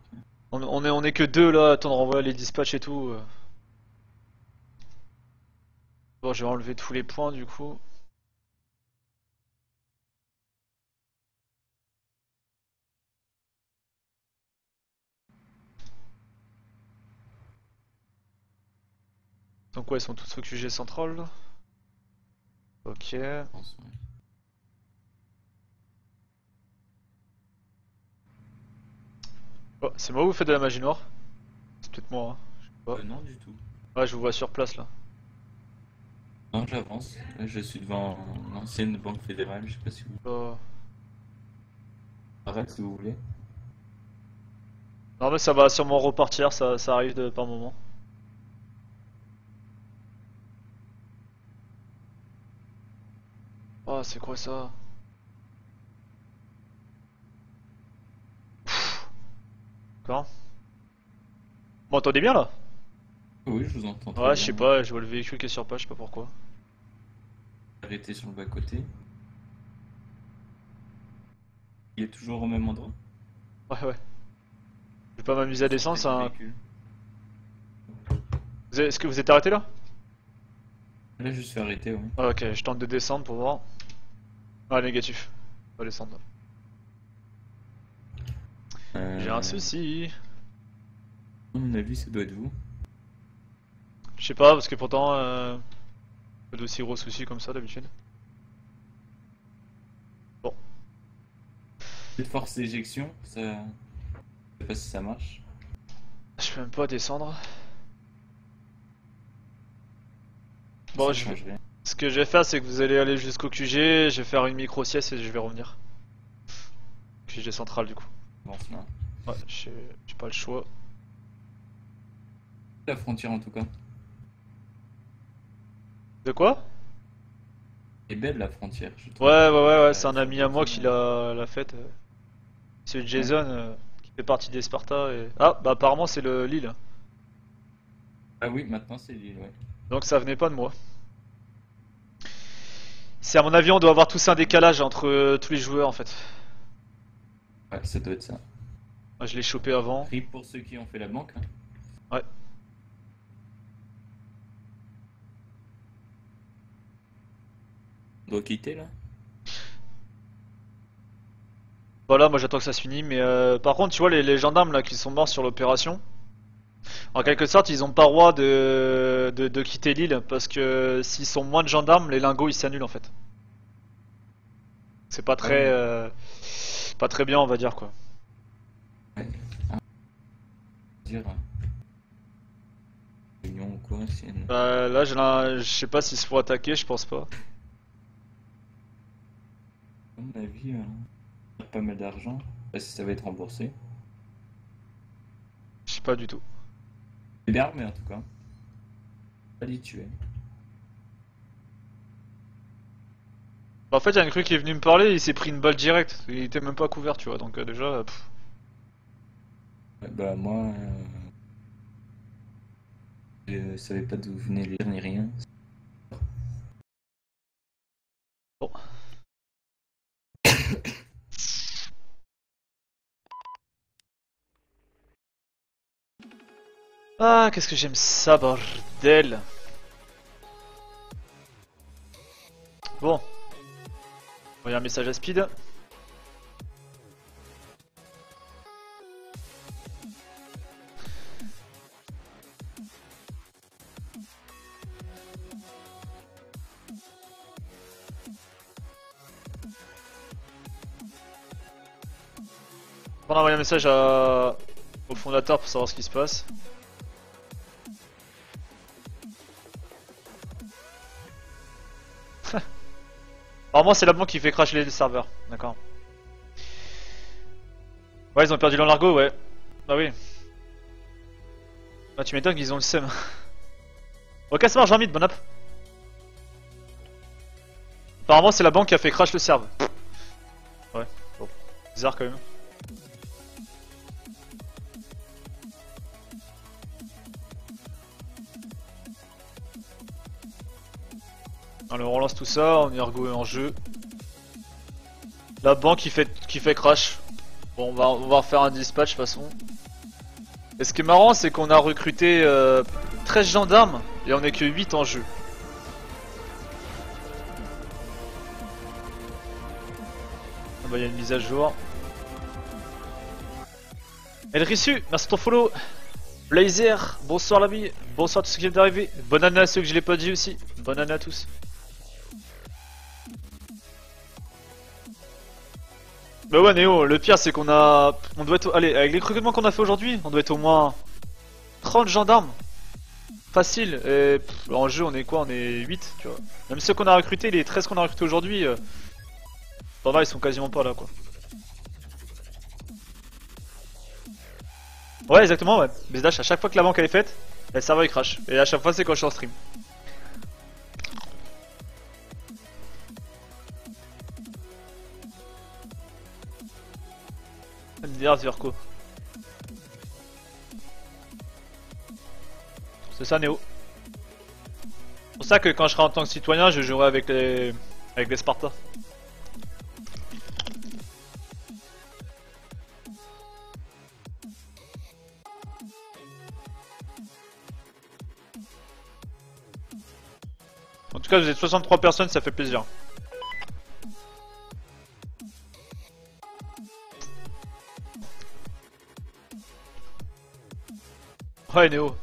On est que deux là, attends de renvoyer les dispatchs et tout. Bon, je vais enlever tous les points du coup. Donc ouais, ils sont tous au QG central là. Ok. Oh, c'est moi ou vous faites de la magie noire? C'est peut-être moi, hein. Je sais pas. Non, du tout. Ouais, je vous vois sur place là. Non, j'avance. Là, je suis devant l'ancienne banque fédérale, je sais pas si vous... Arrête si vous voulez. Non mais ça va sûrement repartir, ça arrive par moment. Oh, c'est quoi ça? Quand? Vous m'entendez bien là? Oui, je vous entends très Ouais, bien. je sais pas, je vois le véhicule qui est sur place, je sais pas pourquoi. Arrêtez sur le bas-côté. Il est toujours au même endroit? Ouais, ouais. Je vais pas m'amuser à descendre, ça. Véhicule. Est-ce que vous êtes arrêté là? Là, je suis arrêté, oui. Ah, ok, je tente de descendre pour voir. Ah, négatif. On va descendre. J'ai un souci. À mon avis, ça doit être vous. Je sais pas, parce que pourtant, pas d'aussi gros soucis comme ça d'habitude. Bon. Cette force d'éjection, ça... Je sais pas si ça marche. Je peux même pas descendre. Bon, ce que je vais faire, c'est que vous allez aller jusqu'au QG, je vais faire une micro-sieste et je vais revenir. QG central du coup. Bon, c'est là. Ouais, j'ai pas le choix. La frontière en tout cas. De quoi? Elle est belle la frontière, je trouve. Ouais, c'est un ami à moi qui l'a faite. C'est Jason qui fait partie des Sparta et... Ah, bah apparemment c'est l'île. Ah oui, maintenant c'est l'île, ouais. Donc ça venait pas de moi. C'est à mon avis, on doit avoir tous un décalage entre tous les joueurs en fait. Ouais, ça doit être ça. Moi, je l'ai chopé avant. RIP pour ceux qui ont fait la banque. Hein. Ouais. On doit quitter là? Voilà, moi j'attends que ça se finisse, mais par contre, tu vois, les gendarmes là qui sont morts sur l'opération, en quelque sorte, ils ont pas le droit de quitter l'île parce que s'ils sont moins de gendarmes, les lingots ils s'annulent en fait. C'est pas très, pas très bien, on va dire quoi. Ouais. Dire. Union ou quoi? Là, je sais pas s'ils se font attaquer, je pense pas. À mon avis, pas mal d'argent. Je sais pas si ça va être remboursé. Je sais pas du tout. C'est bien armé en tout cas. Pas les tuer. Bah, en fait, il y a un cru qui est venu me parler, il s'est pris une balle directe. Il était même pas couvert, tu vois, donc déjà. Ouais, bah, moi. Je savais pas d'où venaient les tirs ni rien. Bon. Ah, qu'est-ce que j'aime ça, bordel. Bon. Envoyer un message à Speed. On a envoyé un message au fondateur pour savoir ce qui se passe. Apparemment c'est la banque qui fait cracher les serveurs, d'accord. Ouais, ils ont perdu l'embargo, ouais. Bah oui. Bah tu m'étonnes qu'ils ont le seum. Ok, ça marche, j'ai bon app. Apparemment c'est la banque qui a fait crash le serve. Ouais, bon. Bizarre quand même. Alors on relance tout ça, on est ergo en jeu. La banque qui fait crash. Bon, on va refaire un dispatch de toute façon. Et ce qui est marrant, c'est qu'on a recruté 13 gendarmes et on est que 8 en jeu. bah, y a une mise à jour. Elrissu, merci de ton follow. Blazer, bonsoir l'ami, bonsoir à tous ceux qui viennent d'arriver. Bonne année à ceux que je l'ai pas dit aussi. Bonne année à tous. Bah ouais Néo, le pire c'est qu'on a... On doit être... Allez, avec les recrutements qu'on a fait aujourd'hui, on doit être au moins 30 gendarmes. Facile, et en jeu on est quoi? On est 8, tu vois. Même ceux qu'on a recrutés, les 13 qu'on a recrutés aujourd'hui, ça va, ils sont quasiment pas là quoi. Ouais exactement ouais, BSDash à chaque fois que la banque elle est faite, le serveur il crash. Et à chaque fois c'est quand je suis en stream. MDR Zirko. C'est ça Néo. C'est pour ça que quand je serai en tant que citoyen je jouerai avec les Sparta. En tout cas vous êtes 63 personnes, ça fait plaisir. Ouais Néo.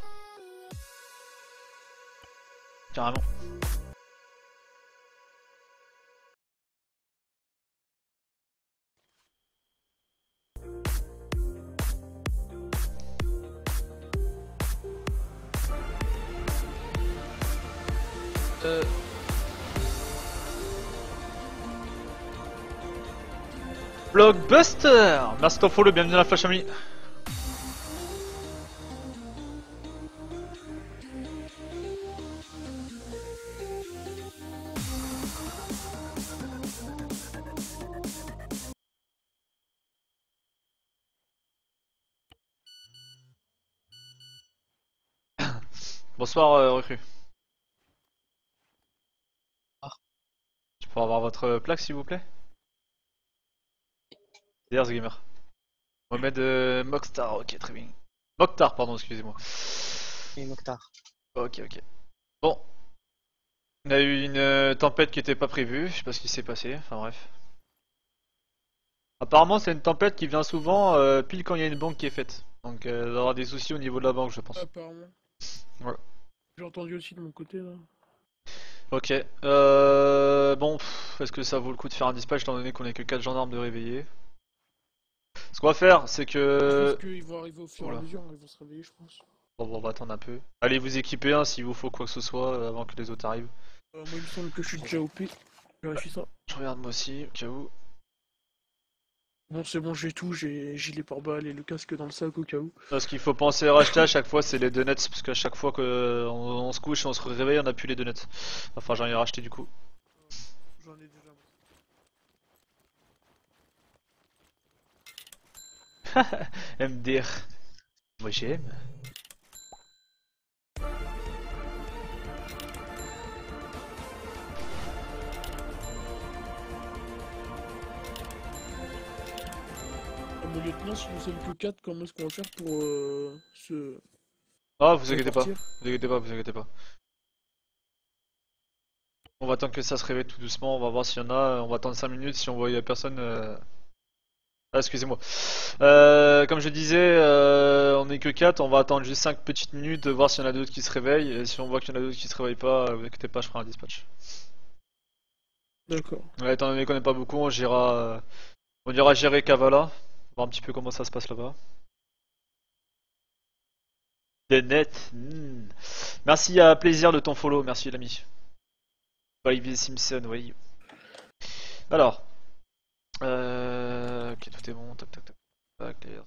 Carrément. Blockbuster. Merci de ton follow, bienvenue dans la Flash Family. Bonsoir recrue. Je peux avoir votre plaque s'il vous plaît? There's Gamer. Mohamed Mokhtar, ok très bien. Mokhtar pardon, excusez-moi. Oui, Mokhtar. Ok ok. Bon. On a eu une tempête qui était pas prévue, je sais pas ce qui s'est passé, enfin bref. Apparemment c'est une tempête qui vient souvent pile quand il y a une banque qui est faite. Donc il y aura des soucis au niveau de la banque je pense. Apparemment. Ouais. J'ai entendu aussi de mon côté là. Ok, bon, est-ce que ça vaut le coup de faire un dispatch étant donné qu'on est que 4 gendarmes de réveiller? Ce qu'on va faire, c'est que... Je pense qu'ils vont arriver au fur et à mesure, ils vont se réveiller je pense. Bon, on va attendre un peu. Allez vous équiper hein, s'il vous faut quoi que ce soit avant que les autres arrivent. Moi il me semble que je suis déjà OP, je vérifie ça. Je regarde moi aussi, au cas où. Bon c'est bon, j'ai tout, j'ai gilet pare-balles et le casque dans le sac au cas où. Ce qu'il faut penser à racheter à chaque fois c'est les donuts, parce qu'à chaque fois qu'on se couche et on se réveille on a plus les donuts. Enfin j'en ai racheté du coup. J'en ai déjà. MDR. Moi j'aime. Mon lieutenant, si nous sommes que 4, comment est-ce qu'on va faire pour se... Ah vous inquiétez pas, partir vous inquiétez pas, vous inquiétez pas. On va attendre que ça se réveille tout doucement, on va voir s'il y en a, on va attendre 5 minutes, si on voit y a personne... Ah excusez-moi. Comme je disais, on est que 4, on va attendre juste 5 petites minutes de voir s'il y en a d'autres qui se réveillent, et si on voit qu'il y en a d'autres qui se réveillent pas, vous inquiétez pas, je ferai un dispatch. D'accord. Ouais, étant donné qu'on n'est pas beaucoup, on ira gérer Kavala, voir un petit peu comment ça se passe là-bas. Des nets. Merci à plaisir de ton follow, merci l'ami. Olivier Simpson, oui. Alors. Ok, tout est bon, tac tac tac. Tac, les...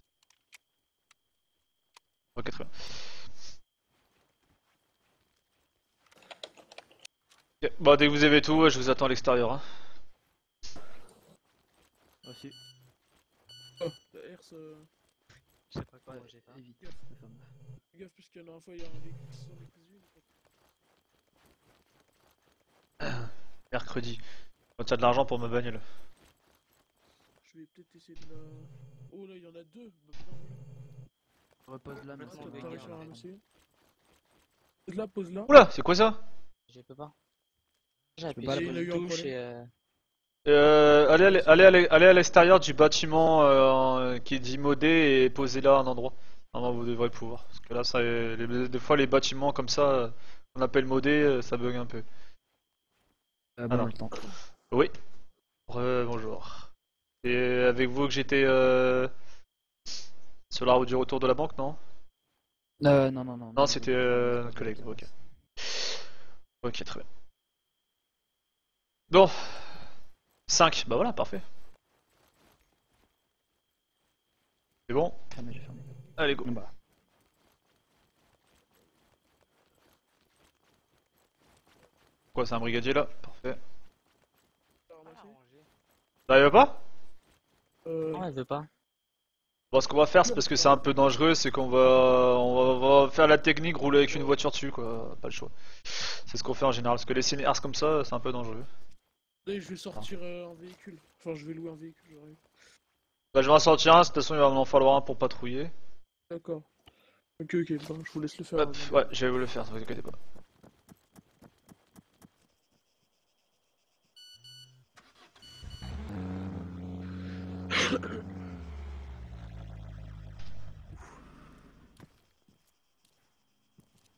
Ok, très bien. Ok, bon, dès que vous avez tout, je vous attends à l'extérieur. Hein. Aussi. Oh, la herse... Je sais pas quoi, j'ai pas. Évite, Fais gaffe, parce qu'il y en a un fois, il y a un véhicule qui sort avec les yeux. Mercredi. Quand tu as de l'argent pour ma bagnole. Je vais peut-être essayer de la... Oh là, il y en a deux. Bah, putain, ouais. Repose là maintenant. T'as réussi à ramasser. Pose là, pose là. Oula, c'est quoi ça? Je peux pas. Je peux J'appuie pas sur la une eu un touche problème. et Allez à l'extérieur du bâtiment qui est dit modé et posez là un endroit. Normalement vous devrez pouvoir. Parce que là, des fois les bâtiments comme ça, qu'on appelle modé, ça bug un peu. Bon, le temps. Oui. Bonjour. Et avec vous que j'étais sur la route du retour de la banque, non? Non. Non, c'était notre collègue. Ok. Ok, très bien. Bon. 5, bah voilà, parfait. C'est bon? Allez, go. Quoi, c'est un brigadier là? Parfait. Ça y va pas? Non, elle veut pas. Bon, ce qu'on va faire, c'est parce que c'est un peu dangereux, c'est qu'on va faire la technique, rouler avec une voiture dessus, quoi. Pas le choix. C'est ce qu'on fait en général, parce que laisser une herse comme ça, c'est un peu dangereux. Allez, je vais sortir un véhicule. Enfin, je vais louer un véhicule, j'arrive. Bah, je vais en sortir un, de toute façon, il va m'en falloir un pour patrouiller. D'accord. Ok, bon, je vous laisse le faire. Hop, ouais, je vais vous le faire, ne vous inquiétez pas.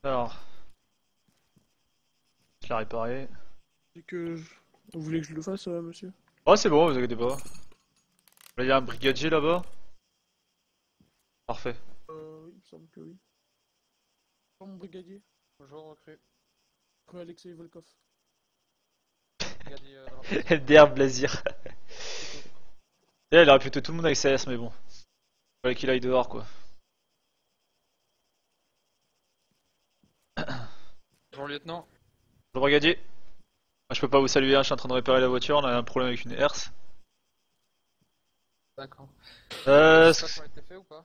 Alors, je l'ai réparé. C'est que vous voulez que je le fasse, monsieur? Oh, c'est bon, vous inquiétez pas. Là, il y a un brigadier là-bas. Parfait. Oui, il me semble que oui. Pas mon brigadier. Bonjour, recrue. Recrue Alexei Volkov. LDR Blazir. Et là, il aurait pu tuer tout le monde avec CS, mais bon. Fallait qu'il aille dehors, quoi. Bonjour, lieutenant. Bonjour, brigadier. Je peux pas vous saluer, hein, je suis en train de réparer la voiture, on a un problème avec une herse. D'accord.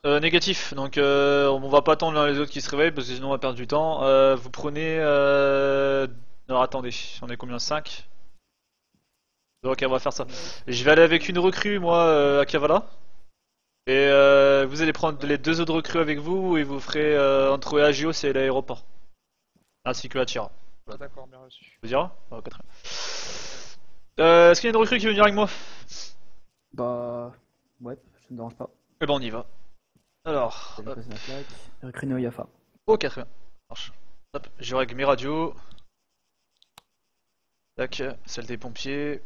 Négatif, donc on va pas attendre l'un les autres qui se réveillent parce que sinon on va perdre du temps. Vous prenez. Alors attendez, on est combien? 5? Ok, on va faire ça. Je vais aller avec une recrue, moi, à Kavala. Et vous allez prendre les 2 autres recrues avec vous et vous ferez entre Agios et l'aéroport. Ainsi que la Tira. Ah, d'accord, bien reçu. Vous dira? Ok, très bien. Est-ce qu'il y a une recrue qui veut venir avec moi? Bah. Ouais, ça me dérange pas. Eh ben on y va. Alors. Hop. Recrue Neo Yafa. Ok, très bien. Marche. Hop, je règle mes radios. Tac, celle des pompiers.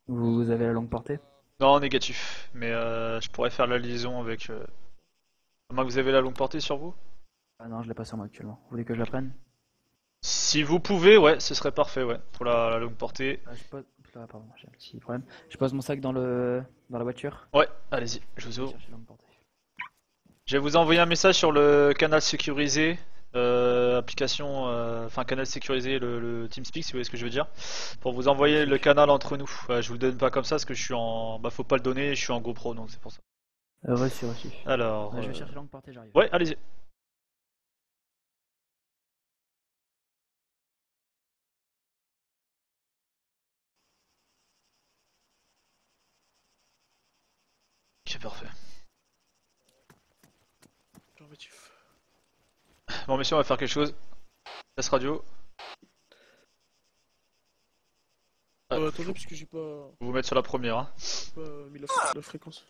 Vous avez la longue portée? Non, négatif. Mais je pourrais faire la liaison avec. À moins que vous avez la longue portée sur vous? Ah non, je l'ai pas sur moi actuellement. Vous voulez que je la prenne? Si vous pouvez, ouais, ce serait parfait, ouais, pour la longue portée. Là, pardon, j'ai un petit problème. Je pose mon sac dans la voiture. Ouais, allez-y, je vous ouvre. Je vais vous envoyer un message sur le canal sécurisé, application, enfin canal sécurisé, le TeamSpeak, si vous voyez ce que je veux dire, pour vous envoyer le canal entre nous. Je vous le donne pas comme ça parce que je suis en, bah faut pas le donner, je suis en GoPro donc c'est pour ça. Reçu. Alors. Je vais chercher la longue portée, j'arrive. Ouais, allez-y. Ok, parfait. Bon, messieurs, on va faire quelque chose. Test radio. Attendez, parce que j'ai pas. Vous mettre sur la première. Hein. J'ai pas mis la fréquence.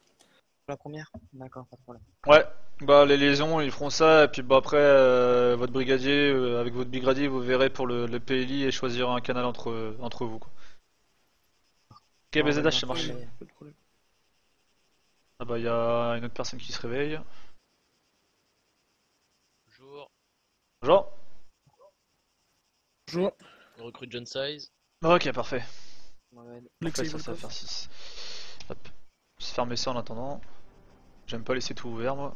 La première? D'accord, pas de problème. Ouais, bah les liaisons ils feront ça, et puis bah après, votre brigadier, avec votre brigadier, vous verrez pour le PLI et choisir un canal entre vous. Quoi. Ok, BZH, ça marche. Pas de problème. Ah bah y a une autre personne qui se réveille. Bonjour. Bonjour. Bonjour. On recrute John Size. Ok, parfait. Alexei Ça va Volkov. faire 6. Hop. Juste fermer ça en attendant. J'aime pas laisser tout ouvert moi.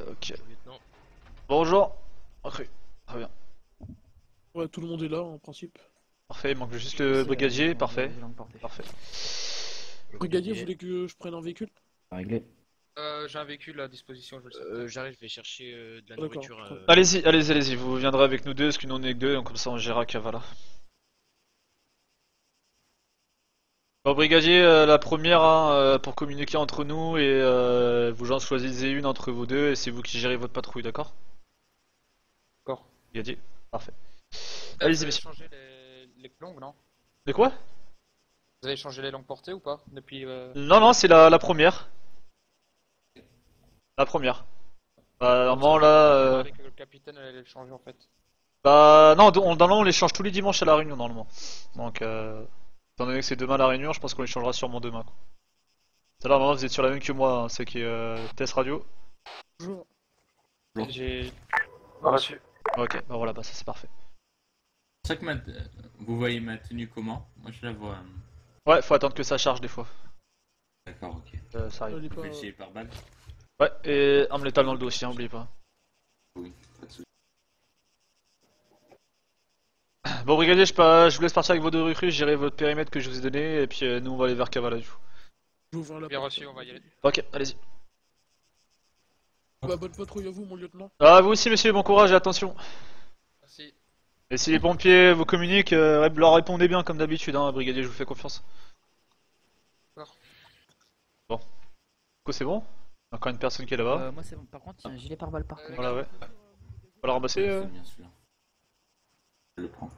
Ok. Bonjour. Ok, très bien. Ouais, tout le monde est là en principe. Parfait, il manque juste le brigadier, parfait. Parfait. Brigadier, vous voulez que je prenne un véhicule? Réglé. J'ai un véhicule à disposition, je le sais. J'arrive, je vais chercher de la D'accord. nourriture. Allez-y, vous viendrez avec nous deux, parce que nous on est que deux, donc comme ça on gérera Kavala. Bon brigadier, la première hein, pour communiquer entre nous et vous en choisissez une entre vous deux et c'est vous qui gérez votre patrouille, d'accord? D'accord. Brigadier. Parfait. Vous Allez-y, avez messieurs. changé les longues, non? De quoi? Vous avez changé les longues portées ou pas? Depuis. Non, non, c'est la première. La première. Bah, normalement, là. Que le capitaine allait le changer en fait. Bah, non, normalement, on les change tous les dimanches à la réunion, normalement. Donc, étant donné que c'est demain la réunion, je pense qu'on les changera sûrement demain, quoi. Tout à l'heure, normalement, vous êtes sur la même que moi, hein, c'est qui est test radio. Bonjour. J'ai. Reçu. Ok, bah voilà, bah ça c'est parfait. C'est ça que vous voyez ma tenue comment? Moi je la vois. Ouais, faut attendre que ça charge des fois. D'accord, ok. Ça arrive. Vous pouvez tirer par balle? Ouais, et arme létale dans le dossier, hein, oubliez pas. Oui, pas de soucis. Bon, brigadier, je vous laisse partir avec vos 2 recrues, j'irai votre périmètre que je vous ai donné, et puis nous on va aller vers Kavala du coup. J'ouvre la Bien porte. reçu, on va y aller. Ok, allez-y. Bah, bonne patrouille à vous, mon lieutenant. Ah, vous aussi, monsieur, bon courage et attention. Merci. Et si les pompiers vous communiquent, leur répondez bien comme d'habitude, hein, brigadier, je vous fais confiance. D'accord. Bon. Du coup, c'est bon? Encore une personne qui est là-bas. Moi c'est bon, par contre, il y a un gilet pare-balles par contre. Voilà, ouais. On va le ramasser Bien sûr. Je le prends.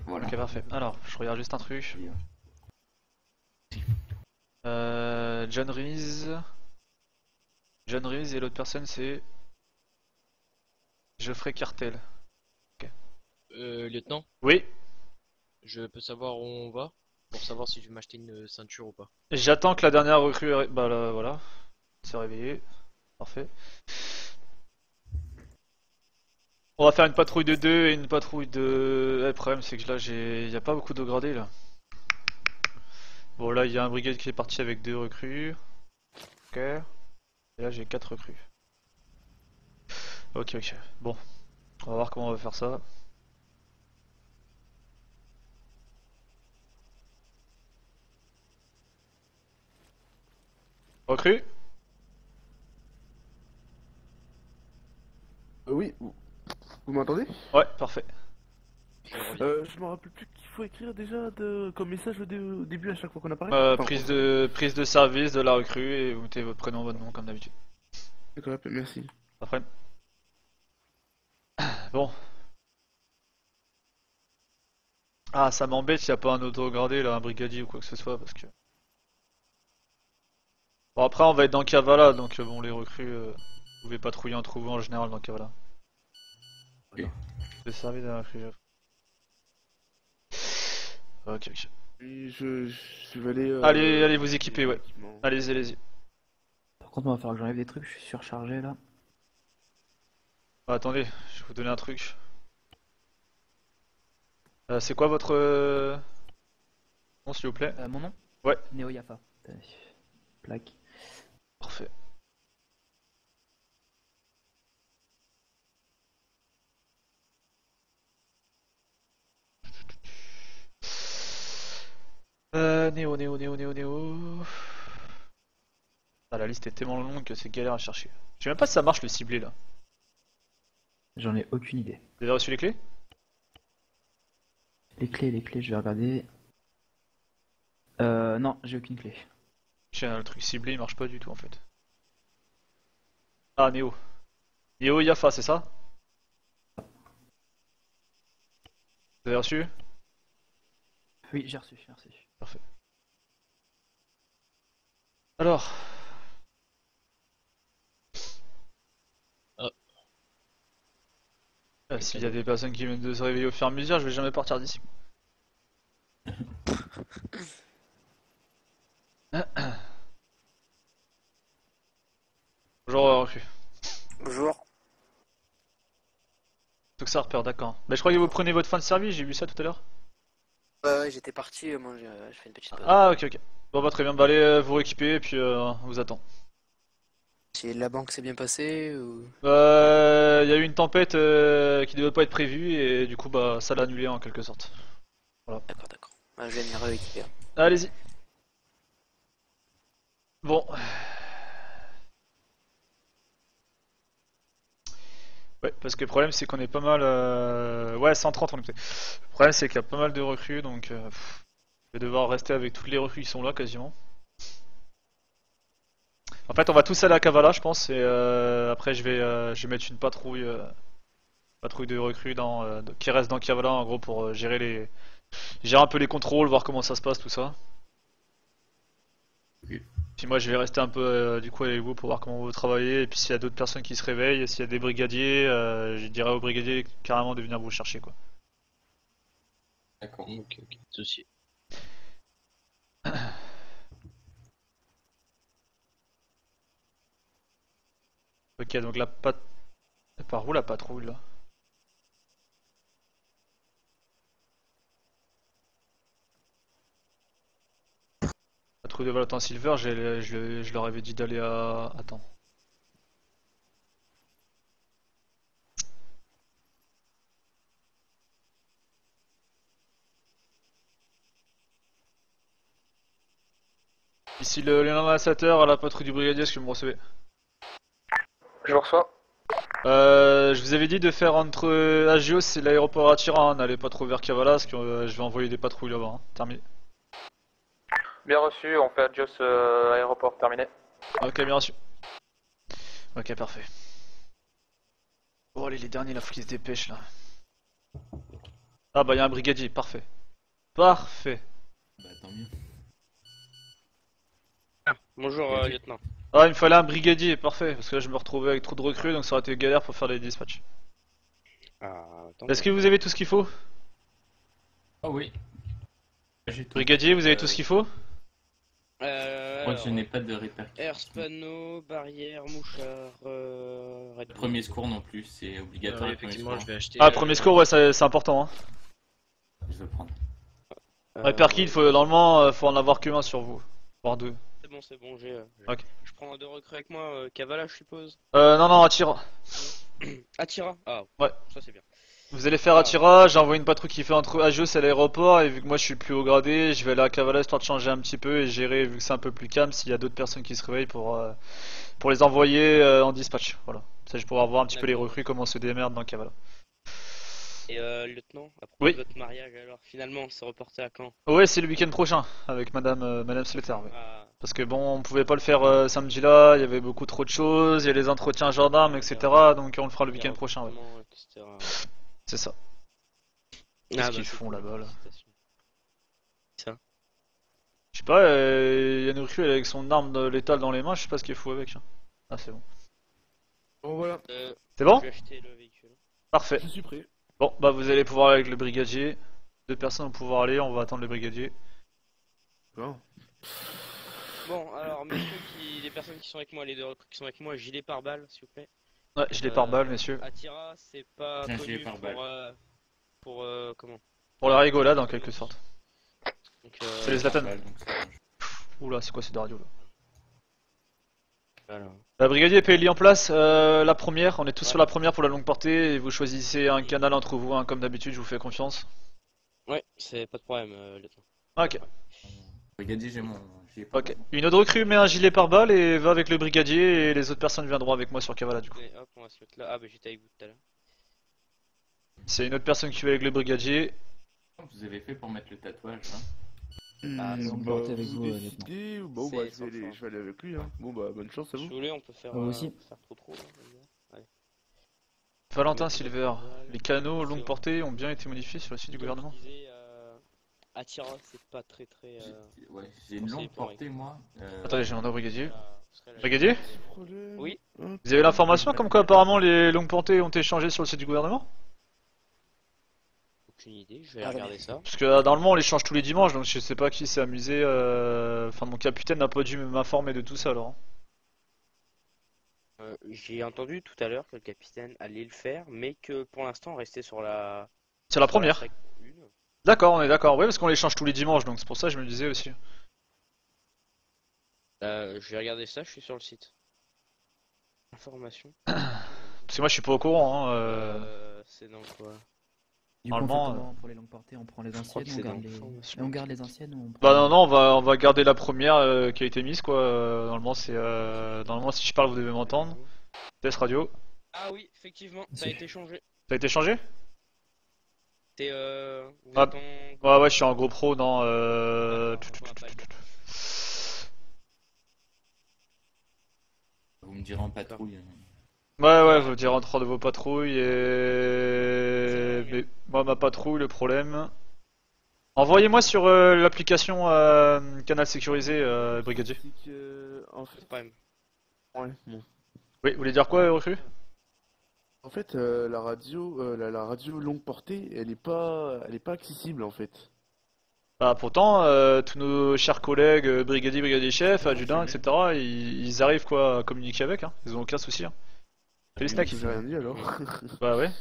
Voilà. Ok, parfait. Alors, je regarde juste un truc. John Reese. John Reese et l'autre personne c'est Geoffrey Cartel. Ok. Lieutenant, Oui, je peux savoir où on va pour savoir si je vais m'acheter une ceinture ou pas. j'attends que la dernière recrue. Bah là, voilà. C'est réveillé. Parfait. On va faire une patrouille de 2 et une patrouille de. Le problème c'est que là y a pas beaucoup de gradés là. Bon là il y a un brigade qui est parti avec 2 recrues. Ok. Et là j'ai 4 recrues. Ok, ok. Bon. On va voir comment on va faire ça. Recrue? Oui, vous m'entendez? Ouais, parfait. Je me rappelle plus qu'il faut écrire déjà comme message au début à chaque fois qu'on apparaît. Enfin, Prise de service de la recrue et vous mettez votre prénom, votre nom comme d'habitude. D'accord, merci. Après. Bon. Ah, ça m'embête s'il n'y a pas un auto-gradé là, un brigadier ou quoi que ce soit parce que. Bon, après on va être dans Kavala donc bon, les recrues, vous pouvez patrouiller entre vous en général dans Kavala. Ok. Le service de la recrue. Ok, ok. Et je vais aller. Allez vous équiper, ouais. Allez-y, allez-y. Par contre, moi, il va falloir que j'enlève des trucs, je suis surchargé là. Ah, attendez, je vais vous donner un truc. C'est quoi votre nom s'il vous plaît? Mon nom? Ouais. Neo Yafa. Plaque. Parfait. Néo. Ah, la liste est tellement longue que c'est galère à chercher. Je sais même pas si ça marche le ciblé là. J'en ai aucune idée. Vous avez reçu les clés? Les clés, je vais regarder. Non, j'ai aucune clé. Tiens, le truc ciblé il marche pas du tout en fait. Ah, Néo. Néo Yafa, c'est ça? Vous avez reçu? Oui, j'ai reçu, merci. Parfait. Alors. S'il y a des personnes qui viennent de se réveiller au fur et à mesure, je vais jamais partir d'ici. Bonjour, recrue. Bonjour. Tout que ça repère, d'accord. Bah, je croyais que vous preniez votre fin de service, j'ai vu ça tout à l'heure. Ouais, j'étais parti, moi je fais une petite pause. Ah, ok, ok. Bon, bah, très bien, bah, allez vous rééquiper et puis on vous attend. Si la banque s'est bien passée ou... Il y a eu une tempête qui devait pas être prévue et du coup, bah, ça l'a annulé en quelque sorte. Voilà. D'accord. Bah, je vais venir rééquiper. Allez-y. Bon. Ouais, parce que le problème c'est qu'on est pas mal... Ouais, 130 on est peut-être. Le problème c'est qu'il y a pas mal de recrues, donc je vais devoir rester avec toutes les recrues qui sont là quasiment. En fait on va tous aller à Kavala je pense, et après je vais mettre une patrouille patrouille de recrues qui reste dans Kavala en gros pour gérer un peu les contrôles, voir comment ça se passe tout ça. Puis moi je vais rester un peu du coup avec vous pour voir comment vous travaillez et puis s'il y a d'autres personnes qui se réveillent, s'il y a des brigadiers, je dirais aux brigadiers carrément de venir vous chercher quoi. D'accord. Ok, pas de soucis. Ok, donc par où la patrouille là? Patrouille de Valentin Silver, je leur avais dit d'aller à... Attends. Ici le ambassadeur à la patrouille du brigadier, est-ce que vous me recevez? Je vous reçois. Je vous avais dit de faire entre Agios et l'aéroport à Tira, n'allez pas trop vers Kavala parce que je vais envoyer des patrouilles là-bas, hein. Terminé. Bien reçu, on fait Adios aéroport, terminé. Ok, bien reçu. Ok, parfait. Oh, allez, les derniers là, faut qu'ils se dépêchent là. Ah bah y'a un brigadier, parfait. Parfait. Bah tant mieux. Bonjour lieutenant. Ah, il me fallait un brigadier, parfait, parce que là je me retrouvais avec trop de recrues donc ça aurait été galère pour faire les dispatchs. Est-ce que vous avez tout ce qu'il faut? Ah oui. J'ai tout. Brigadier, vous avez tout ce qu'il faut? Moi je n'ai pas de répercussions. Air spano, barrière, mouchard, Premier secours non plus, c'est obligatoire. Oui, effectivement, je vais acheter. Ah, premier secours, ouais, c'est important. Hein. Je vais prendre. Réperkit, normalement, faut en avoir que un sur vous, voire deux. C'est bon, j'ai. Ok. Je prends deux recrues avec moi, Kavala, je suppose. Non, Attira. Attira. Ah, ouais. Ça c'est bien. Vous allez faire Attira, j'ai envoyé une patrouille qui fait entre Agios et l'aéroport, et vu que moi je suis plus haut gradé, je vais aller à Kavala histoire de changer un petit peu et gérer, vu que c'est un peu plus calme, s'il y a d'autres personnes qui se réveillent pour les envoyer en dispatch. Voilà. Ça, je pourrai voir un petit peu les recrues, comment se démerdent dans Kavala. Et lieutenant, à propos oui. de votre mariage, alors finalement, c'est reporté à quand? Ouais, c'est le week-end prochain, avec Madame Slater. Ouais. Parce que bon, on pouvait pas le faire samedi là, il y avait beaucoup trop de choses, il y a les entretiens gendarmes, etc. Donc on le fera le week-end prochain. Ouais. C'est ça. Qu'est-ce qu'ils font là-bas là? Ça. Je sais pas, Yanouku elle est avec son arme létale dans les mains, je sais pas ce qu'il faut avec. Hein. Ah, c'est bon. Bon, voilà. C'est bon? Je vais acheter le véhicule. Parfait. Je suis prêt. Bon, bah vous allez pouvoir aller avec le brigadier. Deux personnes vont pouvoir aller, on va attendre le brigadier. Bon. Bon, alors, messieurs, les personnes qui sont avec moi, les deux recrues qui sont avec moi, gilet pare-balles, s'il vous plaît. Ouais, gilet pare-balles, messieurs. Attira, c'est pas connu pour comment? Pour la rigolade, en quelque sorte. C'est les Zlatan. Oula, c'est quoi ces radios là? Voilà. La brigadier PLI en place, la première, on est tous sur la première pour la longue portée et vous choisissez un canal entre vous, hein, comme d'habitude, je vous fais confiance. Ouais, c'est pas de problème, lieutenant. Ok. Brigadier, j'ai mon. Ok. Une autre recrue met un gilet pare-balles et va avec le brigadier et les autres personnes viendront avec moi sur Kavala du coup. Et hop, on va se mettre là. Ah bah j'étais avec vous tout à l'heure. C'est une autre personne qui va avec le brigadier. Vous avez fait pour mettre le tatouage, hein? Avec vous, décidez, bon bah je vais aller avec lui, hein. Bon bah bonne chance à vous. Si vous voulez, on peut faire, faire trop. Allez. Valentin Silver, les canaux longue portée ont bien été modifiés sur le site du gouvernement. Attira, c'est pas très. Ouais, j'ai une longue portée moi. Attendez, j'ai demandé au brigadier. Brigadier? Oui. Vous avez l'information comme quoi apparemment les longues portées ont été changées sur le site du gouvernement? Aucune idée, je vais regarder ça. Parce que normalement on les change tous les dimanches, donc je sais pas qui s'est amusé. Enfin, mon capitaine n'a pas dû m'informer de tout ça alors. J'ai entendu tout à l'heure que le capitaine allait le faire, mais que pour l'instant on restait sur la. C'est la première. D'accord, on est d'accord. Oui, parce qu'on les change tous les dimanches, donc c'est pour ça que je me disais aussi. Je vais regarder ça, je suis sur le site. Information. Parce que moi je suis pas au courant. Hein, C'est dans quoi? Normalement, pour les longues portées, on prend les anciennes, on garde les anciennes ou on prend... Bah non, on va garder la première qui a été mise quoi. Normalement c'est normalement si je parle vous devez m'entendre. Test radio. Ah oui, effectivement, ça a été changé. Ça a été changé? T'es ouais, je suis en GoPro dans Vous me direz en patrouille. Ouais, vous dire entre de vos patrouilles et... Mais moi, ma patrouille, le problème... Envoyez-moi sur l'application canal sécurisé, brigadier. C'est que, en fait, ouais, bon. Oui, vous voulez dire quoi, recrue? En fait, la radio longue portée, elle est pas accessible en fait. Bah pourtant, tous nos chers collègues, brigadier chef, adjudant, etc., ils arrivent quoi à communiquer avec, hein. Ils ont aucun souci, hein. Fais les snacks. J'ai rien dit alors. Bah ouais.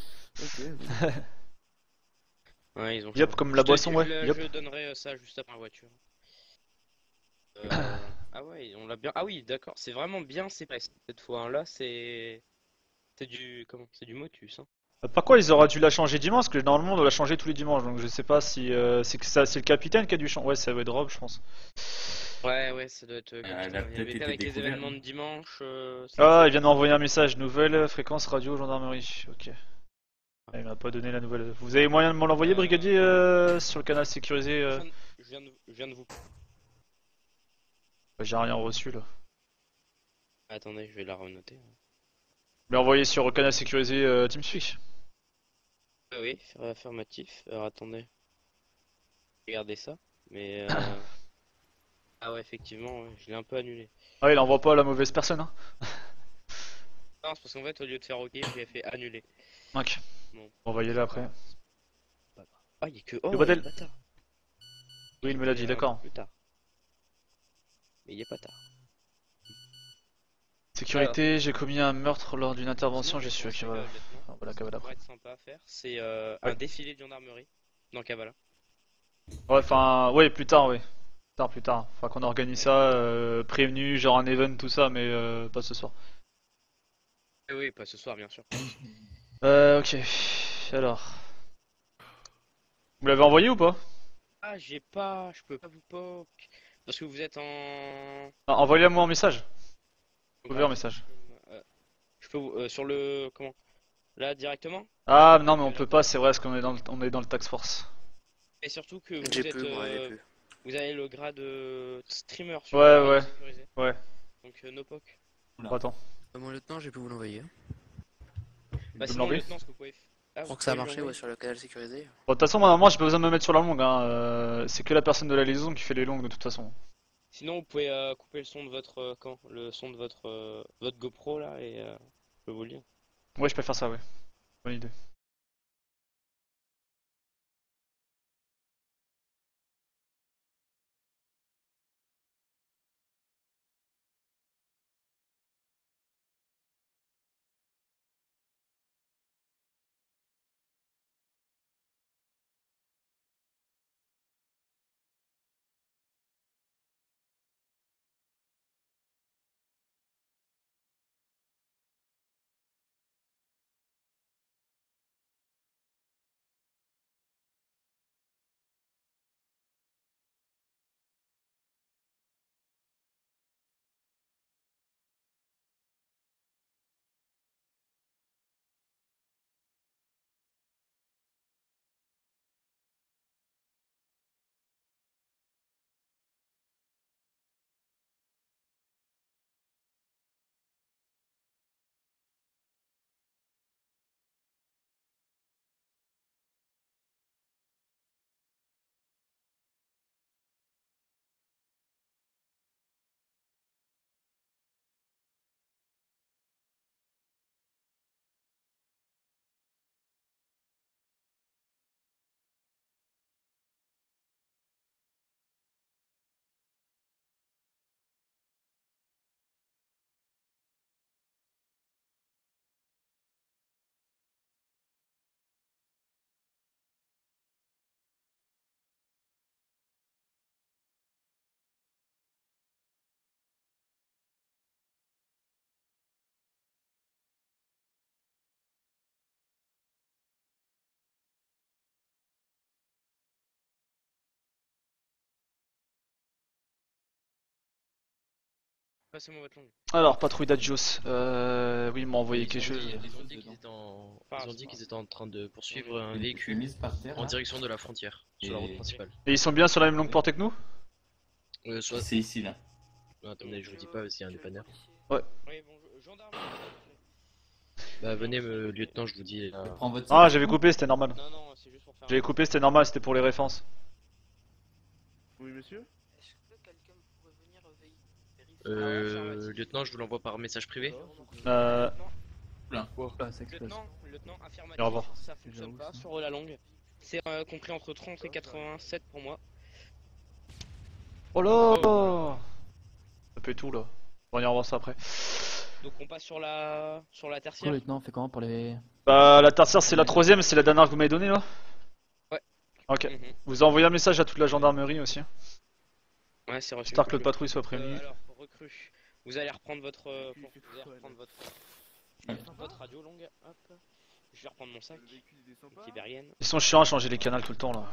Ok. Ouais, ils ont Yep, fait- comme la boisson, ouais. Je Yep. donnerai ça juste après la voiture. Ah ouais, on l'a bien. Ah oui, d'accord. C'est vraiment bien séparé cette fois. Hein. Là, c'est du comment? C'est du motus. Hein. Par quoi ils auraient dû la changer dimanche? Parce que normalement on doit la changer tous les dimanches, donc je sais pas si c'est le capitaine qui a dû changer. Ouais, ça va être Rob, je pense. Ouais, ça doit être. Elle a Il peut-être avait été été avec les découverte. événements de dimanche. Ah, il vient de m'envoyer un message. Nouvelle fréquence radio gendarmerie. Ok. Ah, il m'a pas donné la nouvelle. Vous avez moyen de me l'envoyer, brigadier, sur le canal sécurisé Je viens de vous. J'ai rien reçu là. Attendez, je vais la renoter. Mais envoyé sur le canal sécurisé TeamSpeak. Oui, affirmatif. Alors attendez. Regardez ça. Mais. Ah ouais, effectivement, ouais, je l'ai un peu annulé. Ah, il envoie pas à la mauvaise personne, hein. Non, c'est parce qu'en fait, au lieu de faire OK, je l'ai fait annuler. Ok. Bon. Envoyez-le après. Ah, il est que. Oh, Le bordel. il est pas tard. Oui, il me l'a dit, d'accord. Plus tard. Mais il est pas tard. Sécurité, j'ai commis un meurtre lors d'une intervention, Sinon, je suis. Ok, conseille, voilà. lieutenant, Voilà, ce qui Kavala. pourrait être sympa à faire, c'est un défilé de gendarmerie dans Kavala. Ouais, enfin, ouais, plus tard, oui. Plus tard. Enfin, qu'on organise ça, prévenu, genre un event, tout ça, mais pas ce soir. Oui, pas ce soir, bien sûr. Ok. Alors. Vous l'avez envoyé ou pas? Ah, j'ai pas. Je peux pas vous poke. Parce que vous êtes en. Ah, envoyez-le moi en message. Ouvert message. Je peux vous. Sur le. Comment? Là, directement? Ah, non, mais on peut pas, c'est vrai, parce qu'on est on est dans le task force. Et surtout que vous J'ai êtes. peu, moi, j'ai peu. Vous avez le grade streamer sur Ouais, la ouais. sécurisée. Ouais. Donc, no poke. Attends. Mon lieutenant, j'ai pu vous l'envoyer. Bah, peux sinon, me lieutenant, ce que vous pouvez. Ah, Je vous crois que ça a pouvez marché, l'envoyer. ouais, sur le canal sécurisé. Bon, de toute façon, moi, normalement, j'ai pas besoin de me mettre sur la longue, hein. C'est que la personne de la liaison qui fait les longues, de toute façon. Sinon, vous pouvez couper le son de votre le son de votre GoPro là et je peux vous le dire. Ouais, je peux faire ça, ouais. Bonne idée. Passez-moi votre langue. Alors, patrouille d'Adjos. Oui, ils m'ont envoyé quelque chose. Ils ont dit qu'ils étaient en train de poursuivre un Une véhicule mise par terre, en là. direction de la frontière, sur la route principale. Et ils sont bien sur la même longue portée que nous? C'est ici, là. Attendez, je vous dis pas s'il y a un dépanneur. Ouais. Oui, bonjour, gendarme. Bah venez, lieutenant, je vous dis. Prends votre Ah, j'avais coupé, c'était normal. Non, non, c'est juste pour faire. J'avais coupé, c'était normal, c'était pour les références. Oui, monsieur? Lieutenant, je vous l'envoie par message privé. Lieutenant, affirmatif. Au revoir. Ça fonctionne pas sur la longue. C'est compris entre 30 et 87 pour moi. Oh là, ça peut tout là. On ira voir ça après. Donc on passe sur la tertiaire. Cool, lieutenant, on fait comment pour les... Bah, la tertiaire, c'est la troisième, c'est la dernière que vous m'avez donnée là. Ouais. Ok. Vous envoyez un message à toute la gendarmerie aussi. Ouais, c'est reçu. J'espère que le patrouille soit prévenu. Alors, recrue. Vous allez reprendre votre radio longue. Hop. Je vais reprendre mon sac. Tibérienne. Ils sont chiants à changer les canals tout le temps là.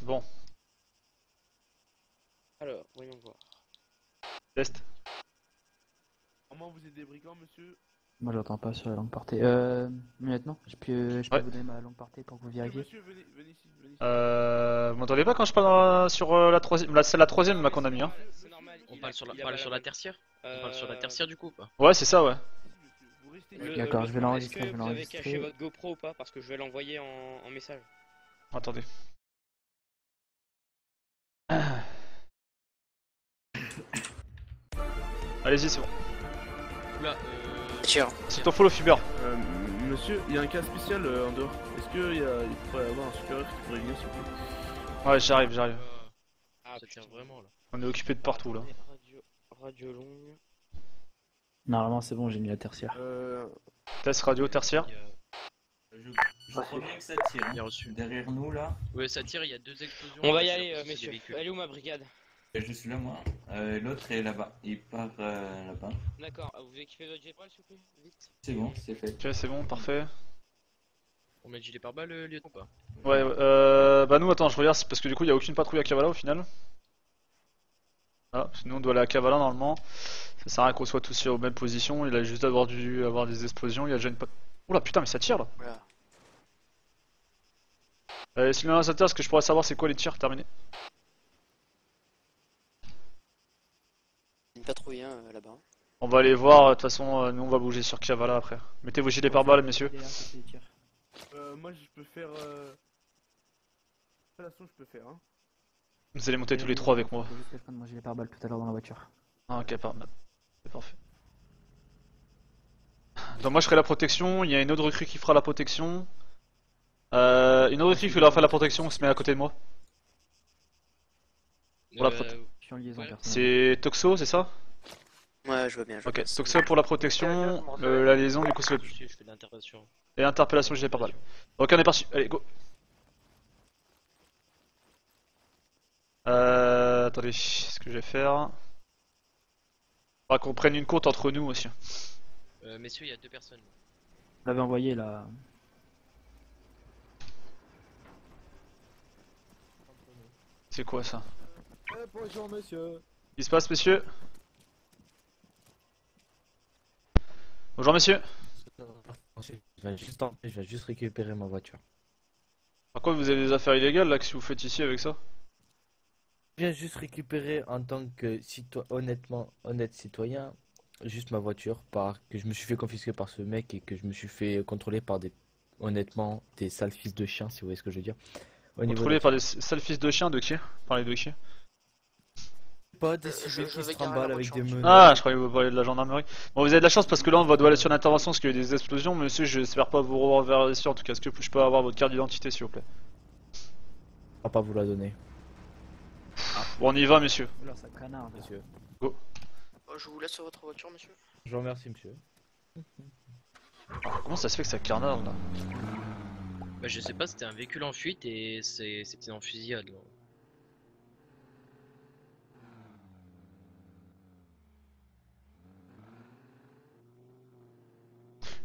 Bon. Alors, voyons voir. Test. Comment vous êtes des brigands, monsieur? Moi j'entends pas sur la longue portée. Lieutenant, je peux vous donner ma longue portée pour que vous vérifiez? Monsieur, venez ici, venez ici. Vous m'entendez pas quand je parle sur la troisième? Là, c'est la troisième là qu'on a mis. Hein. On parle sur la tertiaire. On parle sur la tertiaire du coup ou pas? Ouais, c'est ça, ouais. D'accord, je vais l'enregistrer. Est-ce que vous avez caché votre GoPro ou pas? Parce que je vais l'envoyer en message. Attendez. Allez-y, c'est bon. Tiens. C'est ton follow fiber. Monsieur, il y a un cas spécial en dehors. Est-ce qu'il pourrait y avoir un supérieur qui pourrait venir s'il vous plaît? Ouais, j'arrive. Ça tire vraiment là. On est occupé de partout là. Radio longue. Normalement c'est bon, j'ai mis la tertiaire. Test radio tertiaire. Je crois bien que ça tire. Il a reçu. Derrière nous là. Ouais, ça tire, il y a 2 explosions. On va y aller, messieurs. Elle est où ma brigade? Je suis là moi. L'autre est là-bas. Il part là-bas. D'accord, vous équipez votre J-Pal s'il vous plaît? Vite. C'est bon, c'est fait. Ok, c'est bon, parfait. On met le gilet pare-balles, lieutenant ou pas? Ouais, bah nous, attends, je regarde parce que du coup, il y a aucune patrouille à Kavala au final. Ah, nous on doit aller à Kavala normalement. Ça sert à rien qu'on soit tous aux mêmes positions. Il a juste dû avoir des explosions. Il y a déjà une. Oula putain, mais ça tire là. Si l'un est-ce que je pourrais savoir c'est quoi les tirs terminés? Une patrouille là-bas. On va aller voir, de toute façon, nous on va bouger sur Kavala après. Mettez vos gilets pare-balles, messieurs. Moi je peux faire. Installation, je peux faire, hein. Vous allez monter tous les trois avec moi. Faut juste que je prenne mon gilet pare-balles tout à l'heure dans la voiture. Ah, ok, c'est parfait. Donc moi je ferai la protection, il y a une autre recrue qui fera la protection. Une autre recrue qui va faire la protection, on se met à côté de moi. Pour la c'est Toxo, c'est ça? Ouais, je vois bien. Ok, Toxo pour la protection, la liaison du coup c'est... Je fais de l'interpellation. Et interpellation gilet pare-balles. Ok, on est parti, allez go. Attendez, ce que je vais faire... Faudra qu'on prenne une côte entre nous aussi. Messieurs, il y a 2 personnes. Vous l'avez envoyé là. C'est quoi ça? Bonjour monsieur. Qu'est-ce qui se passe messieurs? Bonjour messieurs. Je vais juste récupérer ma voiture. Par quoi vous avez des affaires illégales là? Qu'est-ce que vous faites ici avec ça? Je viens juste récupérer en tant que honnête citoyen, juste ma voiture, que je me suis fait confisquer par ce mec et que je me suis fait contrôler par des sales fils de chiens, si vous voyez ce que je veux dire. Contrôlé par des sales fils de chiens de qui? Parlez de qui? Pas des civils qui se trimballent avec des menaces. Ah, je croyais que vous parliez de la gendarmerie. Bon, vous avez de la chance parce que là on doit aller sur l'intervention parce qu'il y a eu des explosions. Monsieur, j'espère pas vous revoir ici en tout cas. Est-ce que je peux avoir votre carte d'identité s'il vous plaît? On va pas vous la donner. Bon, on y va, messieurs. Monsieur. Go. Je vous laisse votre voiture, monsieur. Je vous remercie, monsieur. Comment ça se fait que ça carnarde là? Bah, je sais pas, c'était un véhicule en fuite et c'était en fusillade. Là.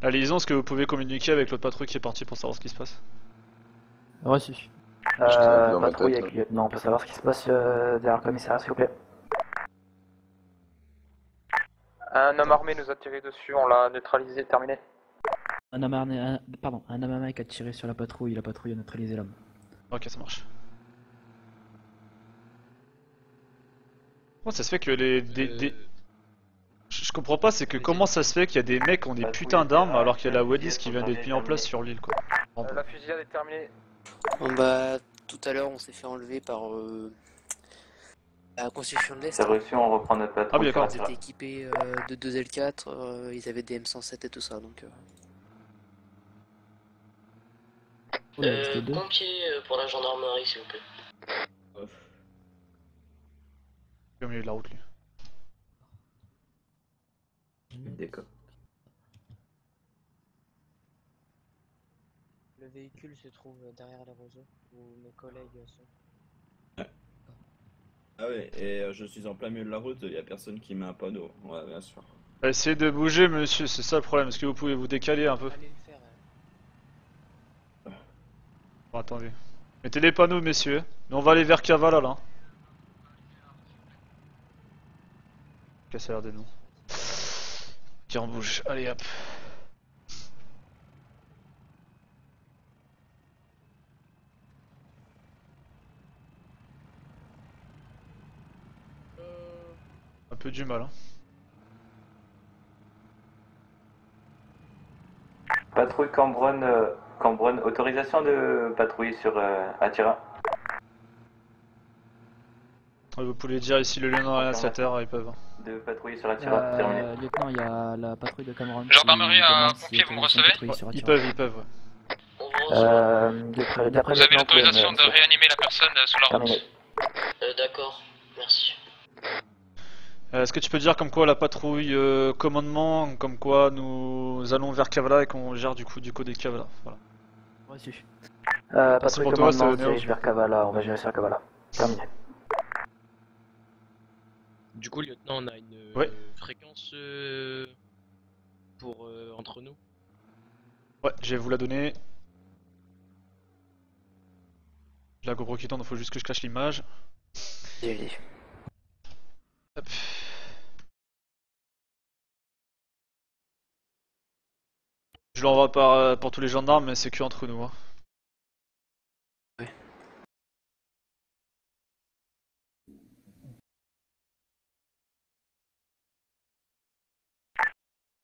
La liaison, est-ce que vous pouvez communiquer avec l'autre patrouille qui est parti pour savoir ce qui se passe? Reçu. Patrouille avec lieutenant, on peut savoir ce qui se passe derrière le commissariat s'il vous plaît. Un homme armé nous a tiré dessus, on l'a neutralisé, terminé. Un homme armé qui a tiré sur la patrouille a neutralisé l'homme. Ok, ça marche. Comment ça se fait que les... Je je comprends pas, c'est que comment ça se fait qu'il y a des mecs qui ont des putains d'armes alors qu'il y a la Wadis qui vient d'être mis en place sur l'île, quoi. La fusillade est terminée. Bon, bah, tout à l'heure, on s'est fait enlever par la Constitution de l'Est. C'est reçu, on reprend notre patrouille. Ah oui, d'accord. Ils étaient équipés de 2 L4, ils avaient des M107 et tout ça, donc... Pompier pour la gendarmerie, s'il vous plaît. Au milieu de la route, lui. D'accord. Le véhicule se trouve derrière les roseaux où mes collègues sont. Ah ouais, et je suis en plein milieu de la route, il y a personne qui met un panneau. Ouais, bien sûr. Essayez de bouger, monsieur, c'est ça le problème. Est-ce que vous pouvez vous décaler un peu? Bon, attendez. Mettez les panneaux, messieurs. Nous on va aller vers Kavala là. Qu'est-ce que ça a l'air des noms? Qui en bouge, allez hop. Un peu du mal, hein. Patrouille Cambronne, Cambronne, autorisation de patrouille sur Attira. Vous pouvez dire ici le lieutenant et l'initiateur, ils peuvent. De patrouiller sur Attira, terminé. Lieutenant, il y a la patrouille de Cameroun. Gendarmerie, un pompier, vous me recevez? Ils peuvent, ouais. D'après Vous avez l'autorisation de réanimer la personne sur la route. D'accord, merci. Est-ce que tu peux dire comme quoi la patrouille commandement, comme quoi nous allons vers Kavala et qu'on gère du coup des Kavala, voilà. Reçu. C'est Patrouille pour toi, commandement c'est se dirige vers Kavala, on va gérer sur Kavala. Terminé. Du coup, lieutenant, on a une Ouais. fréquence pour entre nous. Ouais, je vais vous la donner. La GoPro qui tourne, il faut juste que je cache l'image. Hop. Je l'envoie par tous les gendarmes, mais c'est que entre nous. Hein.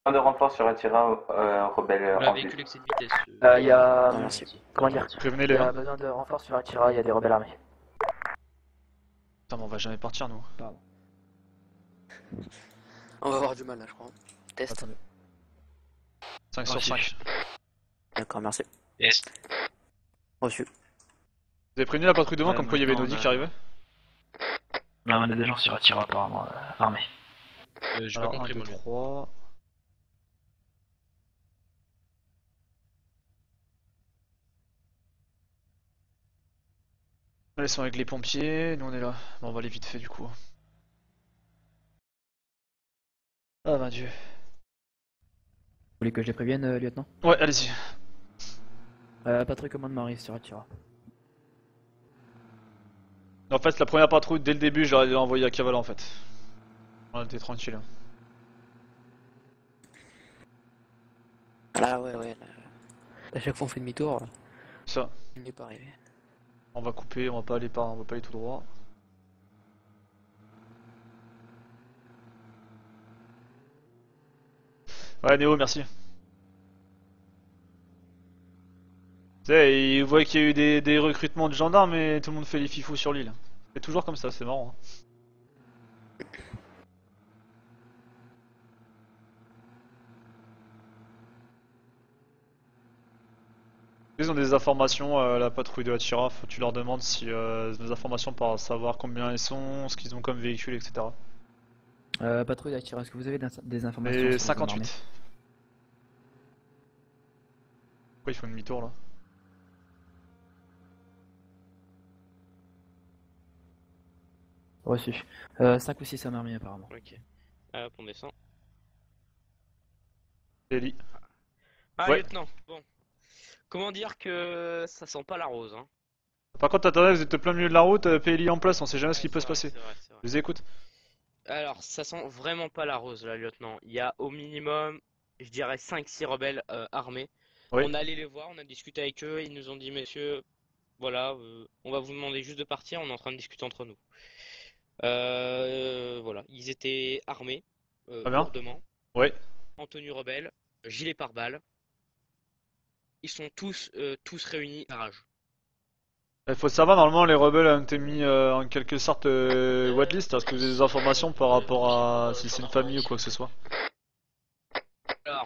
De renfort sur Attira, rebelle Un en véhicule vue. excès de vitesse. Il y a... Comment dire? Prévenez-les, Il y a hein. besoin de renfort sur Attira, il y a des rebelles armés. Putain, mais on va jamais partir, nous. Pardon. On va avoir du mal là, je crois. Test. Attendez. 5 sur 5. D'accord, merci. Yes. Reçu. Vous avez prévenu la patrouille devant comme quoi il y avait une Audi qui arrivait? Non, on a des gens sur Attira apparemment, armés. J'ai pas compris, 1, 2, moi. 3. Ils sont avec les pompiers, nous on est là. Bon, on va aller vite fait du coup. Ah ben Dieu. Vous voulez que je les prévienne, lieutenant? Ouais, allez-y. Patrouille commandement arrive sur Attira. En fait, la première patrouille, dès le début, je l'aurais envoyé à Kavala en fait. On était tranquille. Hein. Ah ouais, là. À chaque fois on fait demi-tour. Ça. Il n'est pas arrivé. On va couper, on va pas aller tout droit. Ouais, Néo, merci. Tu sais, il voit qu'il y a eu des recrutements de gendarmes et tout le monde fait les fifous sur l'île. C'est toujours comme ça, c'est marrant. Hein. Ils ont des informations, la patrouille de Attira, faut que tu leur demandes si des informations pour savoir combien ils sont, ce qu'ils ont comme véhicule, etc. Patrouille d'Attira, est-ce que vous avez des informations Et sur les 58. armées? Pourquoi ils font une demi-tour là? Reçu. 5 ou 6 hommes armés apparemment. Ok. Hop, on descend. Ellie. Ah, Ouais. lieutenant, bon. Comment dire que ça sent pas la rose, hein? Par contre, attendez, vous êtes au plein milieu de la route, PLI en place, on sait jamais ce qui peut se passer. C'est vrai. Je vous écoute. Alors, ça sent vraiment pas la rose, là, lieutenant. Il y a au minimum, je dirais, 5-6 rebelles armés. Oui. On est allé les voir, on a discuté avec eux, ils nous ont dit, messieurs, voilà, on va vous demander juste de partir, on est en train de discuter entre nous. Voilà, ils étaient armés, Très bien. lourdement, Oui. en tenue rebelle, gilet pare-balles. Ils sont tous réunis à garage. Il faut savoir, normalement, les rebelles ont été mis en quelque sorte whitelist. Est-ce que vous avez des informations par rapport à si c'est une famille ou quoi que ce soit? Alors,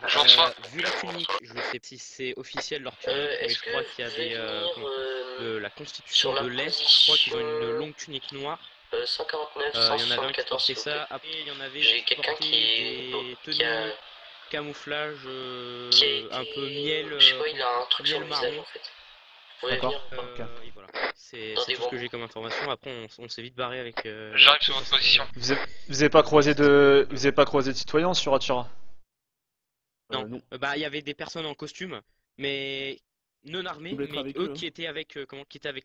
vu la tunique, je sais pas si c'est officiel leur tunique, mais je crois qu'il y a de la constitution de l'Est, je crois qu'ils ont une longue tunique noire. 149, Il y en avait un qui 174, portait s'il vous plaît. ça, après il y en avait J'ai qui quelqu'un portaient qui tenues, camouflage, un peu miel, Je crois qu'il a un truc sur miel le visage marron. en fait. Vous pouvez D'accord. venir Et voilà, c'est Dans tout des ce que bons. j'ai comme information. Après on s'est vite barré avec... J'arrive sur votre position. Vous avez pas croisé de citoyens sur Atira? Non, bah il y avait des personnes en costume, mais non armées, Faut être mais avec eux eux, hein. qui étaient avec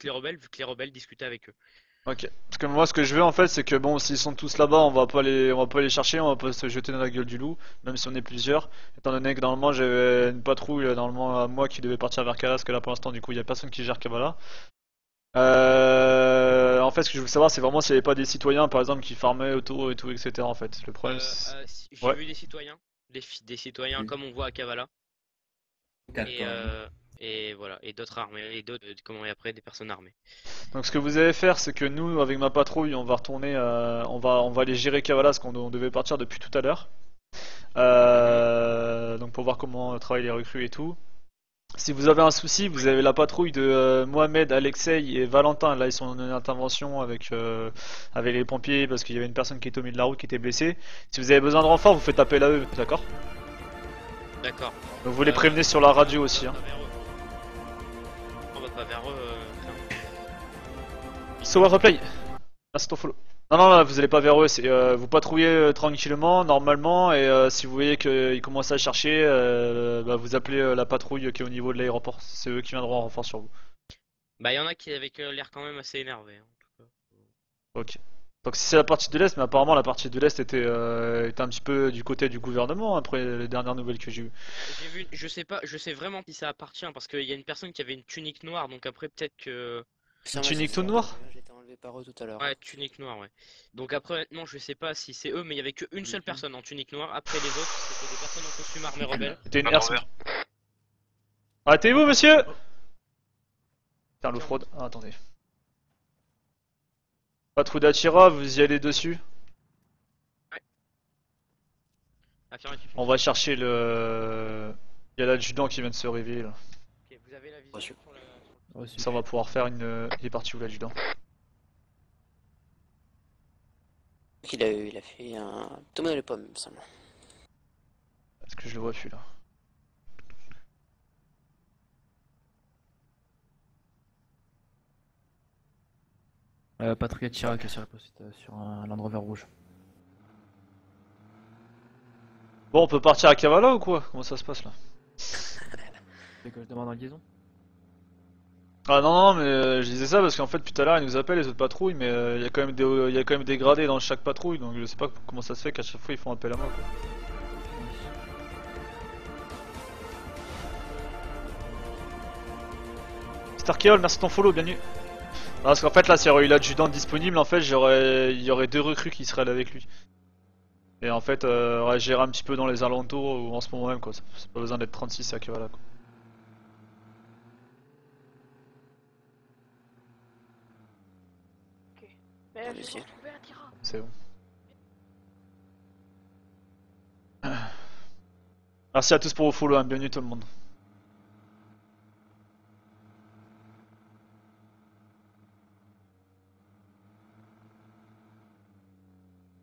les rebelles, vu que les rebelles discutaient avec eux. Ok. Parce que moi, ce que je veux en fait, c'est que bon, s'ils sont tous là-bas, on va pas les chercher, on va pas se jeter dans la gueule du loup, même si on est plusieurs. Étant donné que normalement j'avais une patrouille normalement à moi qui devait partir vers Kalas, que là pour l'instant du coup il y a personne qui gère Kavala. En fait, ce que je veux savoir, c'est vraiment s'il n'y avait pas des citoyens, par exemple, qui farmaient autour et tout, etc. En fait, le problème. J'ai vu des citoyens, des citoyens comme on voit à Kavala. Et voilà, et d'autres armés, et d'autres, et après des personnes armées. Donc ce que vous allez faire, c'est que nous, avec ma patrouille, on va retourner, on va aller gérer Kavala, parce qu'on devait partir depuis tout à l'heure. Donc pour voir comment travaillent les recrues et tout. Si vous avez un souci, vous avez la patrouille de Mohamed, Alexei et Valentin. Là, ils sont en intervention avec les pompiers parce qu'il y avait une personne qui était au milieu de la route qui était blessée. Si vous avez besoin de renfort, vous faites appel à eux, d'accord? D'accord. Donc vous les prévenez sur la radio aussi. Hein. On va pas vers eux. So replay. Merci ton follow. Non, vous allez pas vers eux, vous patrouillez tranquillement, normalement, et si vous voyez qu'ils commencent à chercher, vous appelez la patrouille qui est au niveau de l'aéroport. C'est eux qui viendront en renfort sur vous. Bah, il y en a qui avaient l'air quand même assez énervés. En tout cas. Ok. Donc si c'est la partie de l'Est, mais apparemment la partie de l'Est était un petit peu du côté du gouvernement après les dernières nouvelles que j'ai eues. J'ai vu, je sais vraiment si ça appartient parce qu'il y a une personne qui avait une tunique noire, donc après peut-être que... Une tunique toute noire? J'ai été enlevé par eux tout à l'heure. Ouais, tunique noire, ouais. Donc après, honnêtement, je sais pas si c'est eux, mais il y avait qu'une seule personne en tunique noire. Après les autres, c'était des personnes en costume armé rebelle. C'était une herse. Arrêtez-vous, monsieur! Putain, l'eau fraude. Ah, attendez. Patrouille d'Atira, vous y allez dessus? Ouais. Affirmatif. On va chercher le... Il y a l'adjudant qui vient de se réveiller là. Ok, vous avez la vision sur la... Ça on va pouvoir faire une... Il est parti où l'adjudant? Il a fait un tomate de pomme, il me semble. Est-ce que je le vois plus là? Patrouille Atira qui est sur la poste sur un Land Rover rouge. Bon, on peut partir à Kavala ou quoi? Comment ça se passe là? C'est que je demande en liaison? Ah non, mais je disais ça parce qu'en fait tout à l'heure ils nous appellent les autres patrouilles, mais il y a quand même des gradés dans chaque patrouille, donc je sais pas comment ça se fait qu'à chaque fois ils font appel à moi quoi. Starkeol, merci de ton follow, bienvenue. Non, parce qu'en fait là s'il y aurait eu l'adjudant disponible, en fait il y aurait deux recrues qui seraient là avec lui. Et en fait gérer un petit peu dans les alentours ou en ce moment même quoi, c'est pas besoin d'être 36 à Kavala quoi. Mais je vais retrouver Atira. C'est bon. Merci à tous pour vos follow, hein. Bienvenue tout le monde.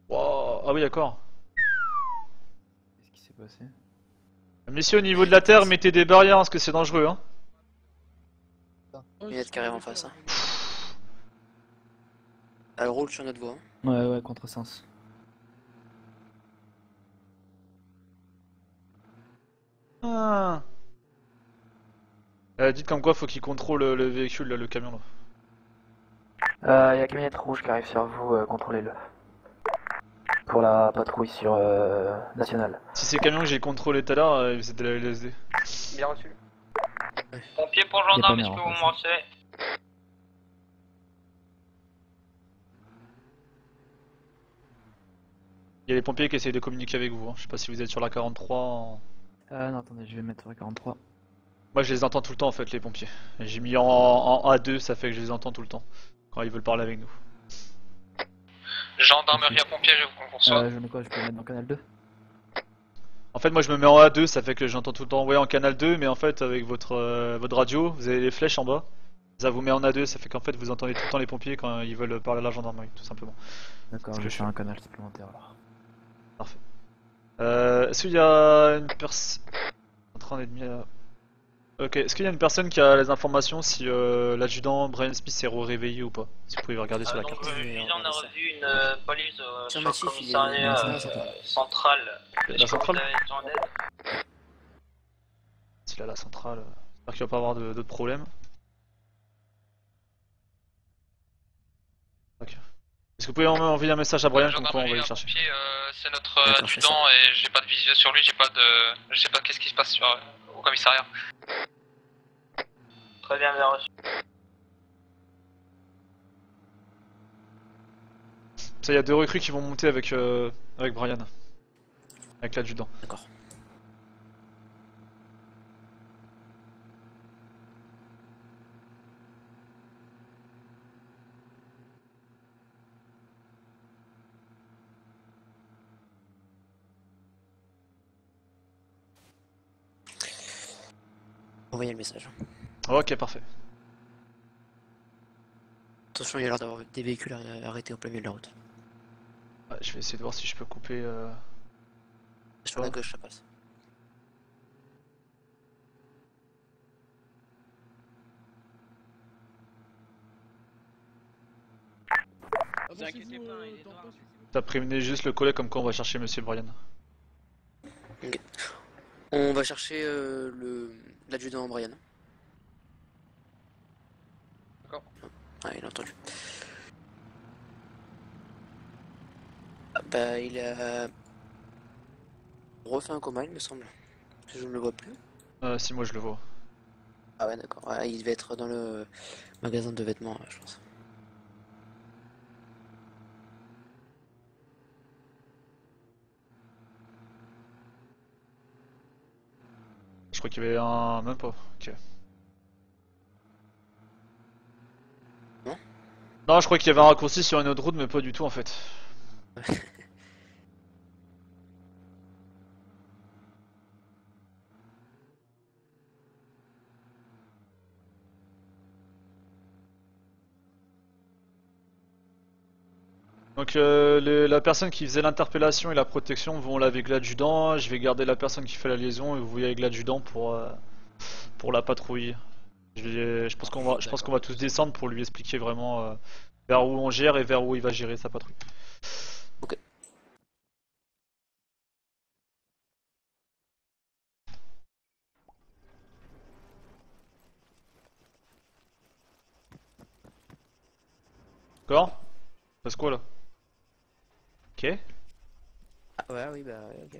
Wow. Ah oui d'accord. Qu'est-ce qui s'est passé? Messieurs, au niveau de la terre, mettez des barrières parce que c'est dangereux hein. Il y a de carré en face. Hein. Elle roule sur notre voie. Ouais, contresens. Ah. Dites comme quoi faut qu'il contrôle le véhicule, là, le camion là. Il y a une camionnette rouge qui arrive sur vous, contrôlez-le. Pour la patrouille sur nationale. Si c'est le camion que j'ai contrôlé tout à l'heure, vous êtes de la LSD. Bien reçu. Pompier pour gendarme, est-ce que vous me recevez? Il y a les pompiers qui essayent de communiquer avec vous. Hein. Je sais pas si vous êtes sur la 43. Non, attendez, je vais mettre sur la 43. Moi je les entends tout le temps en fait, les pompiers. J'ai mis en A2, ça fait que je les entends tout le temps. Quand ils veulent parler avec nous. Gendarmerie à pompiers, je vous conçois. Je mets quoi? Je peux le mettre dans canal 2? En fait, moi je me mets en A2, ça fait que j'entends tout le temps, ouais, en canal 2, mais en fait, avec votre radio, vous avez les flèches en bas. Ça vous met en A2, ça fait qu'en fait, vous entendez tout le temps les pompiers quand ils veulent parler à la gendarmerie, tout simplement. D'accord, je vais faire un canal supplémentaire alors. Parfait. Est-ce qu'il y a une personne. En train d'être mis là. Ok, est-ce qu'il y a une personne qui a les informations si l'adjudant Brian Smith s'est réveillé ou pas? Si vous pouvez regarder sur la carte. On a revu une police sur le Massif, commissariat central. La centrale? Besoin d'aide. S'il a la centrale, j'espère qu'il va pas avoir d'autres problèmes. Ok. Est-ce que vous pouvez envoyer un message à Brian comme quoi on va le chercher? C'est notre adjudant et j'ai pas de visu sur lui, j'ai pas de. Je sais pas qu'est-ce qui se passe au commissariat. Très bien reçu. Ça, il y a 2 recrues qui vont monter avec Brian. Avec l'adjudant. D'accord. Envoyez le message. Ok, parfait. Attention, il y a l'air d'avoir des véhicules arrêtés au plein milieu de la route. Ouais, je vais essayer de voir si je peux couper. Sur la gauche, ça passe. Vous inquiétez pas, il est noir. T'as prévenu juste le collègue comme quoi on va chercher Monsieur Brian. Ok. On va chercher l'adjudant Brian. D'accord. Ah, il a entendu. Ah, bah, il a refait un coma, il me semble. Parce que je ne le vois plus. Si, moi je le vois. Ah ouais, d'accord. Ah, il devait être dans le magasin de vêtements, je pense. Je crois qu'il y avait un. Même pas. Ok. Non? Non, je crois qu'il y avait un raccourci sur une autre route, mais pas du tout en fait. Donc la personne qui faisait l'interpellation et la protection vont là avec l'adjudant, je vais garder la personne qui fait la liaison et vous voyez avec l'adjudant pour la patrouille. Je pense qu'on va tous descendre pour lui expliquer vraiment vers où on gère et vers où il va gérer sa patrouille. Ok. D'accord? Passe quoi là? Ok. Ah ouais, oui, bah, ok.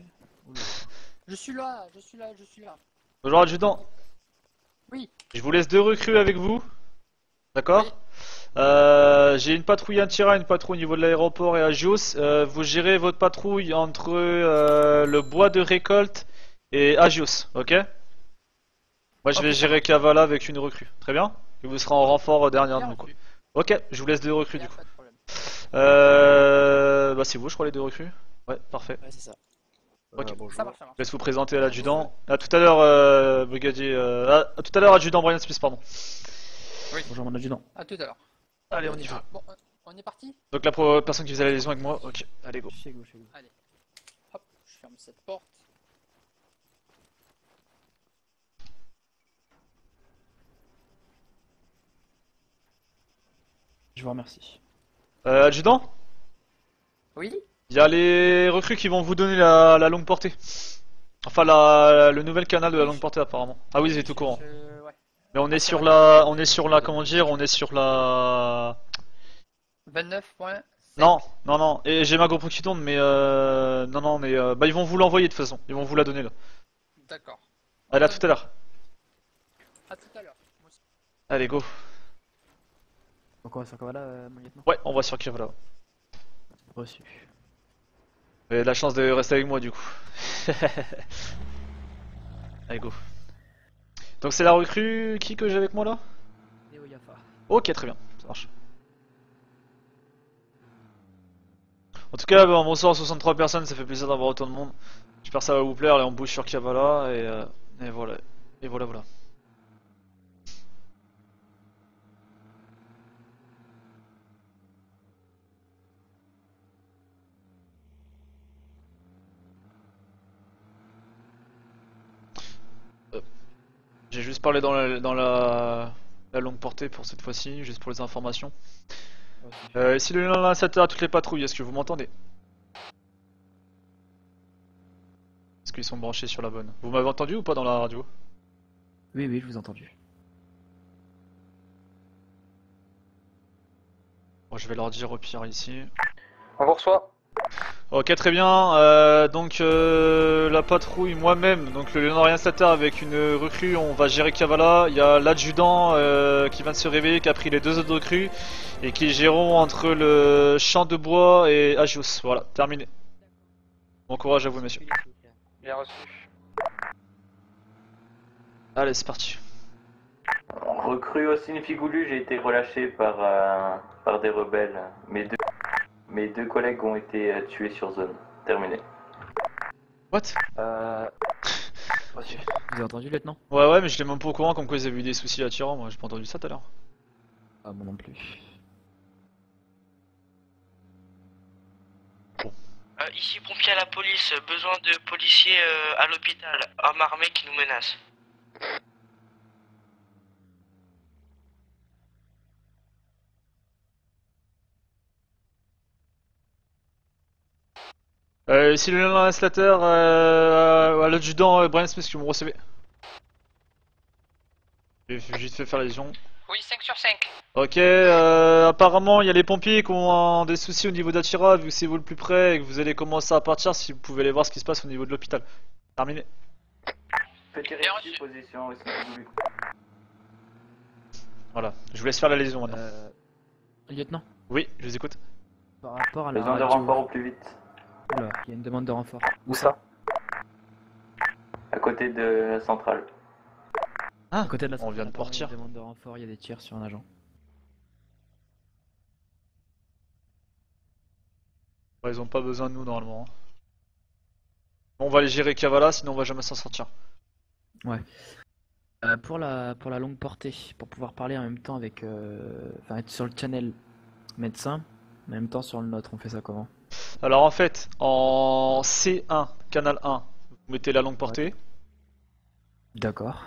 Je suis là, je suis là, je suis là. Bonjour adjudant. Oui. Je vous laisse 2 recrues avec vous. D'accord? J'ai une patrouille à Antira, une patrouille au niveau de l'aéroport et à Agios. Vous gérez votre patrouille entre le bois de récolte et Agios, ok? Moi je vais gérer Kavala avec une recrue, très bien? Et vous serez en renfort derrière nous quoi. Ok, je vous laisse 2 recrues du coup. Bah c'est vous je crois les 2 recrues? Ouais, parfait. Ouais, c'est ça. Ok, bonjour. Ça marche, ça marche. je laisse vous présenter à l'adjudant. À tout à l'heure brigadier... à tout à l'heure adjudant Brian Smith, pardon. Oui. Bonjour mon adjudant. À tout à l'heure. Allez on y va. Bon, on est parti? Donc la personne qui faisait la liaison avec moi, ok, allez go. Chez vous, chez vous. Allez. Hop, je ferme cette porte. Je vous remercie. Adjudant? Oui? Il y a les recrues qui vont vous donner la longue portée. Enfin le nouvel canal de la longue portée apparemment. Ah oui, vous êtes au courant. Ouais. Mais on est sur la, comment dire, on est sur la... 29.7. Non, non, non, et j'ai ma GoPro qui tourne, mais non, mais bah ils vont vous l'envoyer de toute façon, ils vont vous la donner là. D'accord. Allez, à tout à l'heure. À tout à l'heure. Allez, go. Donc on va sur Kavala, mon lieutenant? Ouais, on va sur Kavala. Reçu. Vous avez de la chance de rester avec moi du coup. Allez go. Donc c'est la recrue qui que j'ai avec moi là? Léo Yafa. Ok, très bien, ça marche. En tout cas, bon, bonsoir 63 personnes, ça fait plaisir d'avoir autant de monde. J'espère que ça va vous plaire, et on bouge sur Kavala et voilà. Et voilà voilà. J'ai juste parlé dans la longue portée pour cette fois-ci, juste pour les informations. Si le lien à toutes les patrouilles, est-ce que vous m'entendez? Est-ce qu'ils sont branchés sur la bonne? Vous m'avez entendu ou pas dans la radio? Oui, oui, je vous ai entendu. Bon, je vais leur dire au pire ici. On vous reçoit. Ok, très bien. Donc la patrouille, moi-même, donc le Léonardien Stater avec une recrue, on va gérer Kavala. Il y a l'adjudant qui vient de se réveiller, qui a pris les deux autres recrues et qui géreront entre le champ de bois et Agios. Voilà, terminé. Bon courage à vous, messieurs. Bien reçu. Allez, c'est parti. Recrue au Signifigoulu, j'ai été relâché par des rebelles. Mes deux collègues ont été tués sur zone. Terminé. What? Vous avez entendu, lieutenant? Ouais, mais je l'ai même pas au courant comme quoi ils avaient eu des soucis à Tyran. Moi, j'ai pas entendu ça tout à l'heure. Ah, moi non plus. Ici pompier à la police, besoin de policiers à l'hôpital, homme armé qui nous menace. Ici le lieutenant Slater, à l'adjudant Brian Smith que vous me recevez. J'ai juste fait faire la légion. Oui, 5 sur 5. Ok, apparemment il y a les pompiers qui ont des soucis au niveau d'Atira, vu que c'est vous le plus près et que vous allez commencer à partir, si vous pouvez aller voir ce qui se passe au niveau de l'hôpital. Terminé. Petit récit, position au Signifigoulu. Voilà, je vous laisse faire la lésion maintenant. Lieutenant? Oui, je vous écoute. Par rapport à la Besoin de radio... renfort au plus vite. Oula, il y a une demande de renfort. Où ça? À côté de la centrale. Ah, à côté de la on vient de centrale, partir. il y a une demande de renfort, il y a des tirs sur un agent. Ouais, ils ont pas besoin de nous normalement. On va aller gérer Kavala, sinon on va jamais s'en sortir. Ouais. Pour la longue portée, pour pouvoir parler en même temps avec... Enfin, être sur le channel médecin, en même temps sur le nôtre, on fait ça comment? Alors en fait, en C1, canal 1, vous mettez la longue portée. Ouais. D'accord.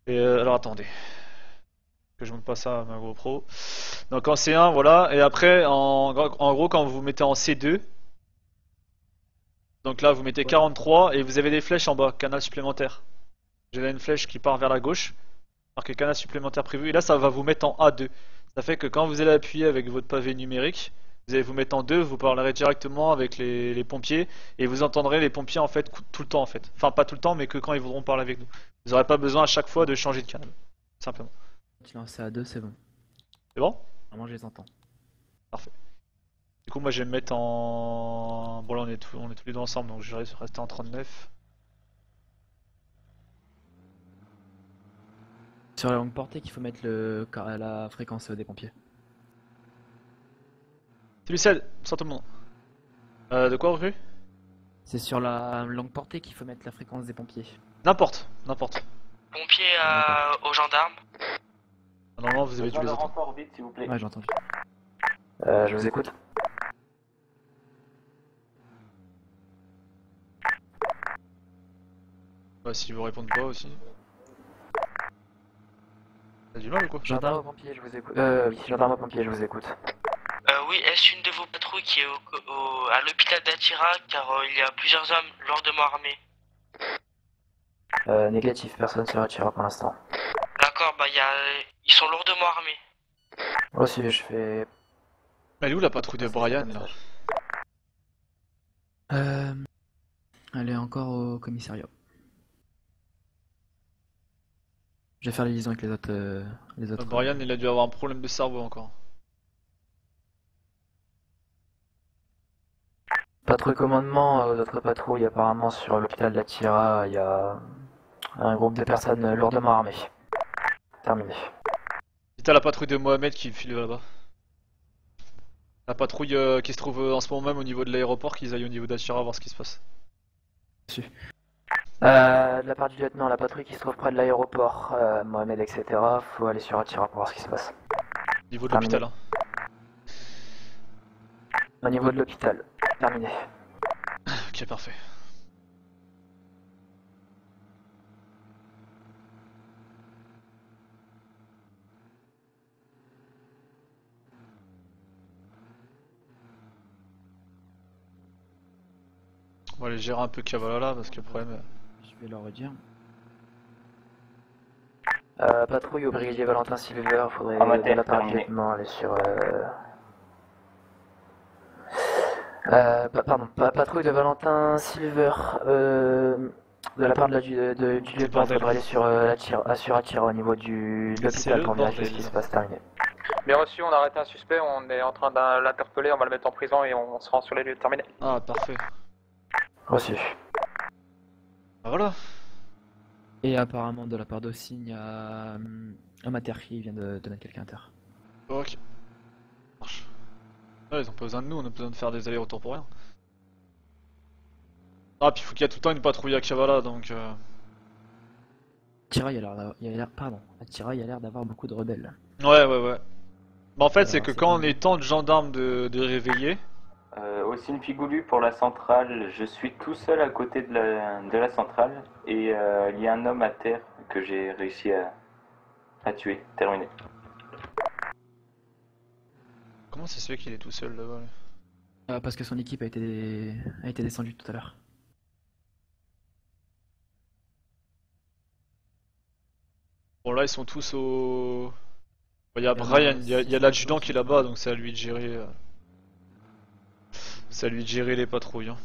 Et alors attendez, que je monte pas ça à ma GoPro. Donc en C1, voilà, et après en gros quand vous mettez en C2, donc là vous mettez 43 et vous avez des flèches en bas, canal supplémentaire. Vous avez une flèche qui part vers la gauche, marqué canal supplémentaire prévu, et là ça va vous mettre en A2. Ça fait que quand vous allez appuyer avec votre pavé numérique, vous allez vous mettre en 2, vous parlerez directement avec les pompiers et vous entendrez les pompiers en fait tout le temps en fait. Enfin pas tout le temps mais que quand ils voudront parler avec nous. Vous n'aurez pas besoin à chaque fois de changer de canal. Simplement. Tu lances à 2, c'est bon. C'est bon? Moi je les entends. Parfait. Du coup moi je vais me mettre en... Bon là on est tous les deux ensemble donc je vais rester en 39. Sur la longue portée qu'il faut mettre la fréquence des pompiers. Salut Ced, sans tout le monde. De quoi recrue? C'est sur la longue portée qu'il faut mettre la fréquence des pompiers. N'importe. Pompiers aux gendarmes. Normalement vous avez tous les autres. renfort vite s'il vous plaît. Ouais, j'ai entendu. Je vous écoute. Bah s'ils vous répondent pas aussi. T'as du mal ou quoi? Gendarme pompier, je vous écoute. Oui, gendarme pompier, je vous écoute. Oui, est-ce une de vos patrouilles qui est à l'hôpital d'Atira car il y a plusieurs hommes lourdement armés? Négatif, personne se retire pour l'instant. D'accord, bah ils sont lourdement armés. Moi aussi, je fais... Elle est où la patrouille de Brian là? Elle est encore au commissariat. Je vais faire les liaisons avec les autres. Brian il a dû avoir un problème de cerveau encore. Pas patrouille commandement, d'autres patrouilles apparemment sur l'hôpital de la Tira, il y a un groupe de personnes lourdement armées. Terminé. T'as la patrouille de Mohamed qui file là-bas. La patrouille qui se trouve en ce moment même au niveau de l'aéroport, qu'ils aillent au niveau d'Atira voir ce qui se passe. Dessus. De la part du lieutenant, la patrouille qui se trouve près de l'aéroport, Mohamed, etc. Faut aller sur Atira pour voir ce qui se passe. Au niveau de l'hôpital, hein. Au niveau de l'hôpital, terminé. Ok, parfait. On va aller gérer un peu Kavala là parce que le problème. Je vais leur redire. Patrouille au brigadier Valentin Silver, faudrait de la part du lieutenant aller sur. Pardon, patrouille de Valentin Silver, de la part du lieutenant, faudrait aller sur Atira au niveau de l'hôpital pour vérifier ce qui se passe, terminé. Bien reçu, on a arrêté un suspect, on est en train de l'interpeller, on va le mettre en prison et on se rend sur les lieux, terminé. Ah, parfait. Reçu. Ah, voilà. Et apparemment de la part d'Ossigne, un mater qui vient de mettre quelqu'un à terre. Ok. Marche. Ouais, ils ont pas besoin de nous, on a besoin de faire des allers-retours pour rien. Ah, puis il faut qu'il y ait tout le temps une patrouille à Kavala donc. Atira, il y a l'air d'avoir beaucoup de rebelles. Ouais. Bah, en fait, c'est que quand on est tant de gendarmes de réveiller. Ossine Figoulu pour la centrale, je suis tout seul à côté de la centrale et il y a un homme à terre que j'ai réussi à tuer. Terminé. Comment ça se fait qu'il est tout seul là-bas? Parce que son équipe a été descendue tout à l'heure. Bon là ils sont tous au... Il y a Brian, il y a l'adjudant qui est là-bas donc c'est à lui de gérer... C'est à lui de gérer les patrouilles. Hein.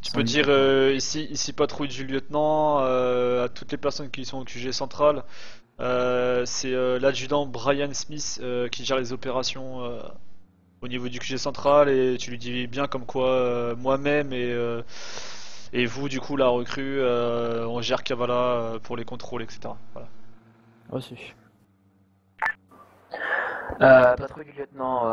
Tu peux dire ici patrouille du lieutenant à toutes les personnes qui sont au QG central. C'est l'adjudant Brian Smith qui gère les opérations au niveau du QG central et tu lui dis bien comme quoi moi-même et vous du coup la recrue on gère Kavala pour les contrôles etc. Voilà. Reçu. Patrouille du lieutenant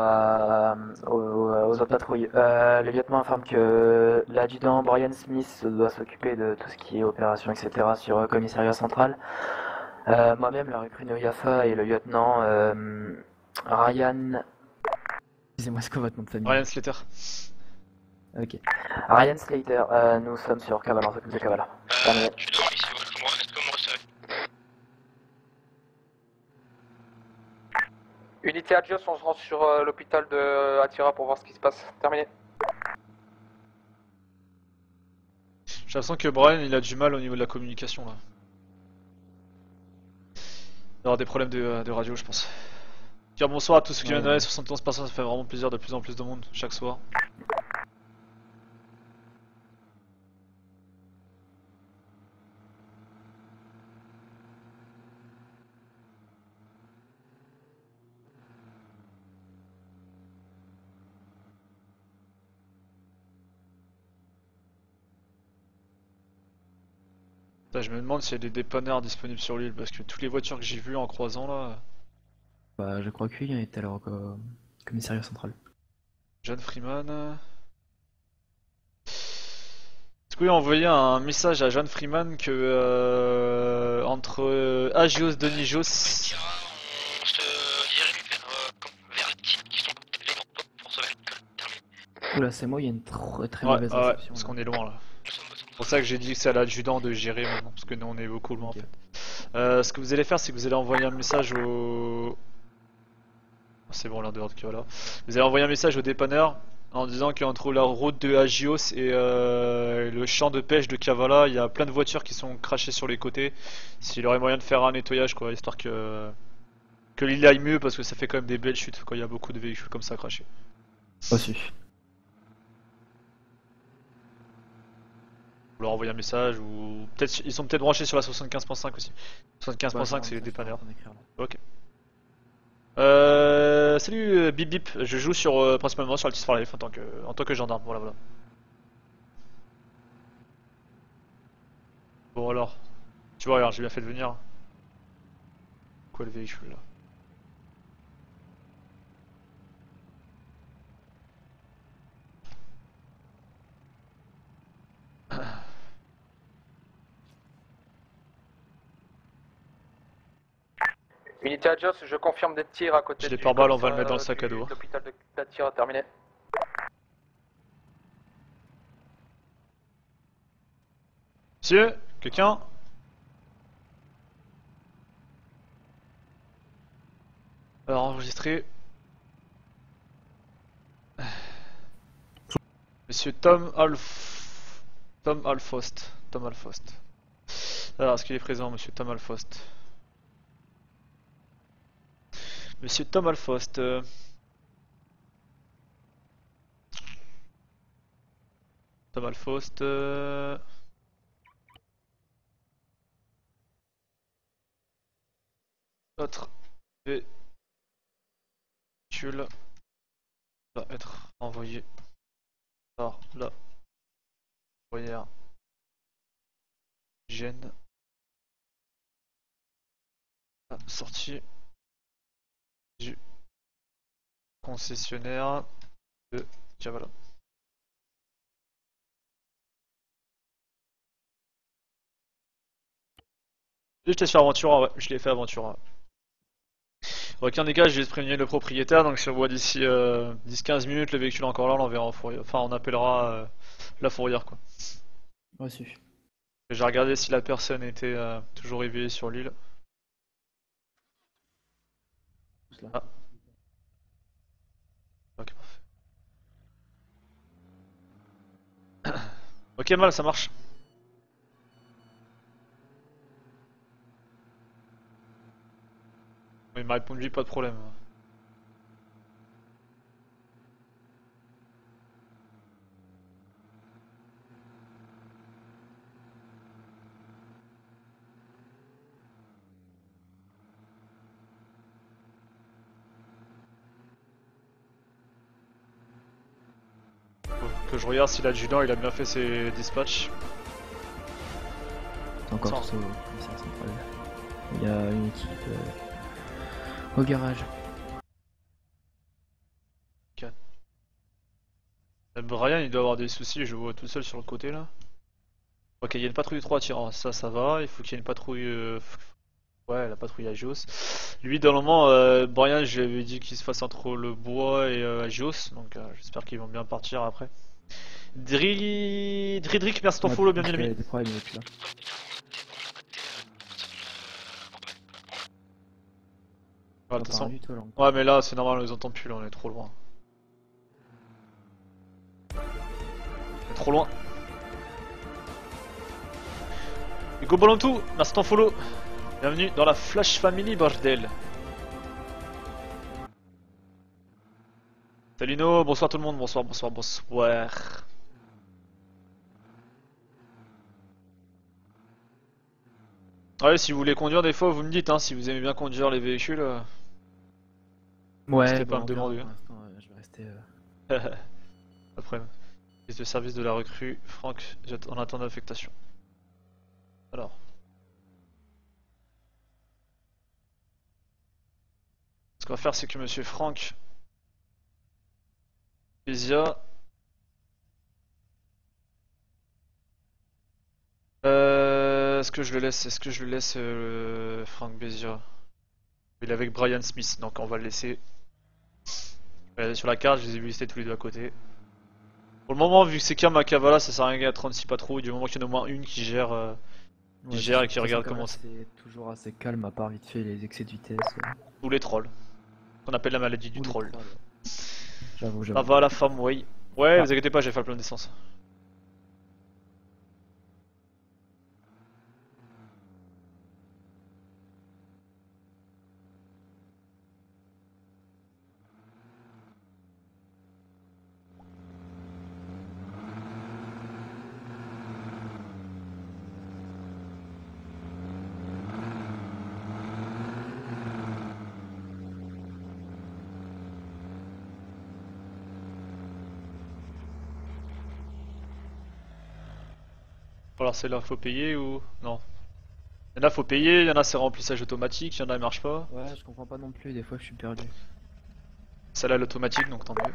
aux autres patrouilles. Le lieutenant informe que l'adjudant Brian Smith doit s'occuper de tout ce qui est opération etc. sur commissariat central. Moi-même, la recrue Noyafa et le lieutenant Ryan. Excusez-moi, est-ce que votre nom de famille? Ryan Slater. Ok. Ryan Slater, nous sommes sur Kavala, on s'occupe de Kavala. Je suis dans ici, est-ce que vous me recevez? Unité Adjos, on se rend sur l'hôpital de Atira pour voir ce qui se passe. Terminé. J'ai l'impression que Brian il a du mal au niveau de la communication là. Il y aura des problèmes de radio je pense. Dire bonsoir à tous ceux qui viennent d'aller, 71 personnes, ça fait vraiment plaisir de plus en plus de monde chaque soir. Je me demande s'il y a des dépanneurs disponibles sur l'île parce que toutes les voitures que j'ai vues en croisant là. Bah, je crois qu'il y en était alors au commissariat central. John Freeman. Est-ce que vous pouvez envoyer un message à John Freeman que entre Agios Denijos. On se dirige vers les types qui sont à l'aéroport pour sauver l'école. Terminé. Oula, c'est moi, il y a une très mauvaise réception. Ouais, parce qu'on est loin là. C'est pour ça que j'ai dit que c'est à l'adjudant de gérer maintenant, parce que nous on est beaucoup loin en fait. Ce que vous allez faire, c'est que vous allez envoyer un message au... C'est bon, l'un dehors de Kavala. Vous allez envoyer un message au dépanneur en disant qu'entre la route de Agios et le champ de pêche de Kavala, il y a plein de voitures qui sont crachées sur les côtés. S'il aurait moyen de faire un nettoyage quoi, histoire que l'île aille mieux, parce que ça fait quand même des belles chutes quand il y a beaucoup de véhicules comme ça crachés. Reçu. Leur envoyer un message ou peut-être ils sont peut-être branchés sur la 75.5 aussi. 75.5 c'est les dépanneurs. Ok. Salut Bip Bip, je joue sur principalement sur Altis for Life en tant que gendarme, voilà voilà. Bon alors, tu vois regarde j'ai bien fait de venir. Quoi le véhicule là? Unité Adjust, je confirme des tirs à côté J'ai les du pare-balles, on va le commissariat mettre dans le sac à du- dos. de l'hôpital de Platira, terminé. Monsieur, quelqu'un? Alors enregistré. Monsieur Tom Alfost. Tom Alfost. Alors est-ce qu'il est présent monsieur Tom Alfost? Monsieur Tom Alfost. Tom Alfost. Notre véhicule va être envoyé par la fourrière Gênes à la sortie du concessionnaire de Javala. Je t'ai fait Aventura, ouais, je l'ai fait Aventura. Aucun dégât, je vais prévenir le propriétaire, donc si on voit d'ici 10-15 minutes le véhicule encore là, on l'enverra en fourrière. Enfin, on appellera la fourrière quoi. Reçu. J'ai regardé si la personne était toujours éveillée sur l'île. Ah. Ok, parfait. Ok, mal, ça marche. Il m'a répondu pas de problème. Faut que je regarde si l'adjudant il a bien fait ses dispatchs. C'est encore Sans- tous au commissariat central. Il y a une équipe au garage. Brian il doit avoir des soucis, je le vois tout seul sur le côté là. Ok, il y a une patrouille de 3 tirants, ça va, il faut qu'il y ait une patrouille... Ouais, la patrouille Agios. Lui, dans le moment, Brian, je lui avais dit qu'il se fasse entre le bois et Agios, donc j'espère qu'ils vont bien partir après. Dridrick, merci de ton Ouais, follow, parce bienvenue qu'il y a l'ami. des problèmes, il est plus là. Ouais, de toute T'entends façon. rien du tout, là. Ouais, mais là, c'est normal, on les entend plus, là, on est trop loin. On est trop loin. Hugo Bolantou, merci de ton follow. Bienvenue dans la Flash Family, bordel. Salut No, bonsoir tout le monde, bonsoir, bonsoir, bonsoir. Ouais, si vous voulez conduire des fois, vous me dites, hein, si vous aimez bien conduire les véhicules. Ouais, N'hésitez bah, pas à me on verra, demander. pour l'instant, je vais rester... Après, prise de service de la recrue, Franck, en attente d'affectation. Alors. Ce qu'on va faire, c'est que monsieur Franck Bézia. Est-ce que je le laisse? Est-ce que je le laisse Franck Bézia? Il est avec Brian Smith, donc on va le laisser. Sur la carte, je les ai vus lister tous les deux à côté. Pour le moment, vu que c'est qu'un Kavala, ça sert à rien à 36 patrouilles. Du moment qu'il y en a au moins une qui gère, Ouais, et qui regarde comment ça. c'est toujours assez calme, à part vite fait les excès de vitesse. Ou les trolls. Qu'on appelle la maladie du Ou les troll. trolls. J'avoue, Ça j'avoue. va la femme, oui. Ouais, Ah. vous inquiétez pas, j'ai fait le plein d'essence. Alors c'est là, faut payer ou... Non. Il y en a faut payer, il y en a c'est remplissage automatique, il y en a il marche pas. Ouais, je comprends pas non plus, des fois je suis perdu. Celle-là l'automatique donc tant mieux.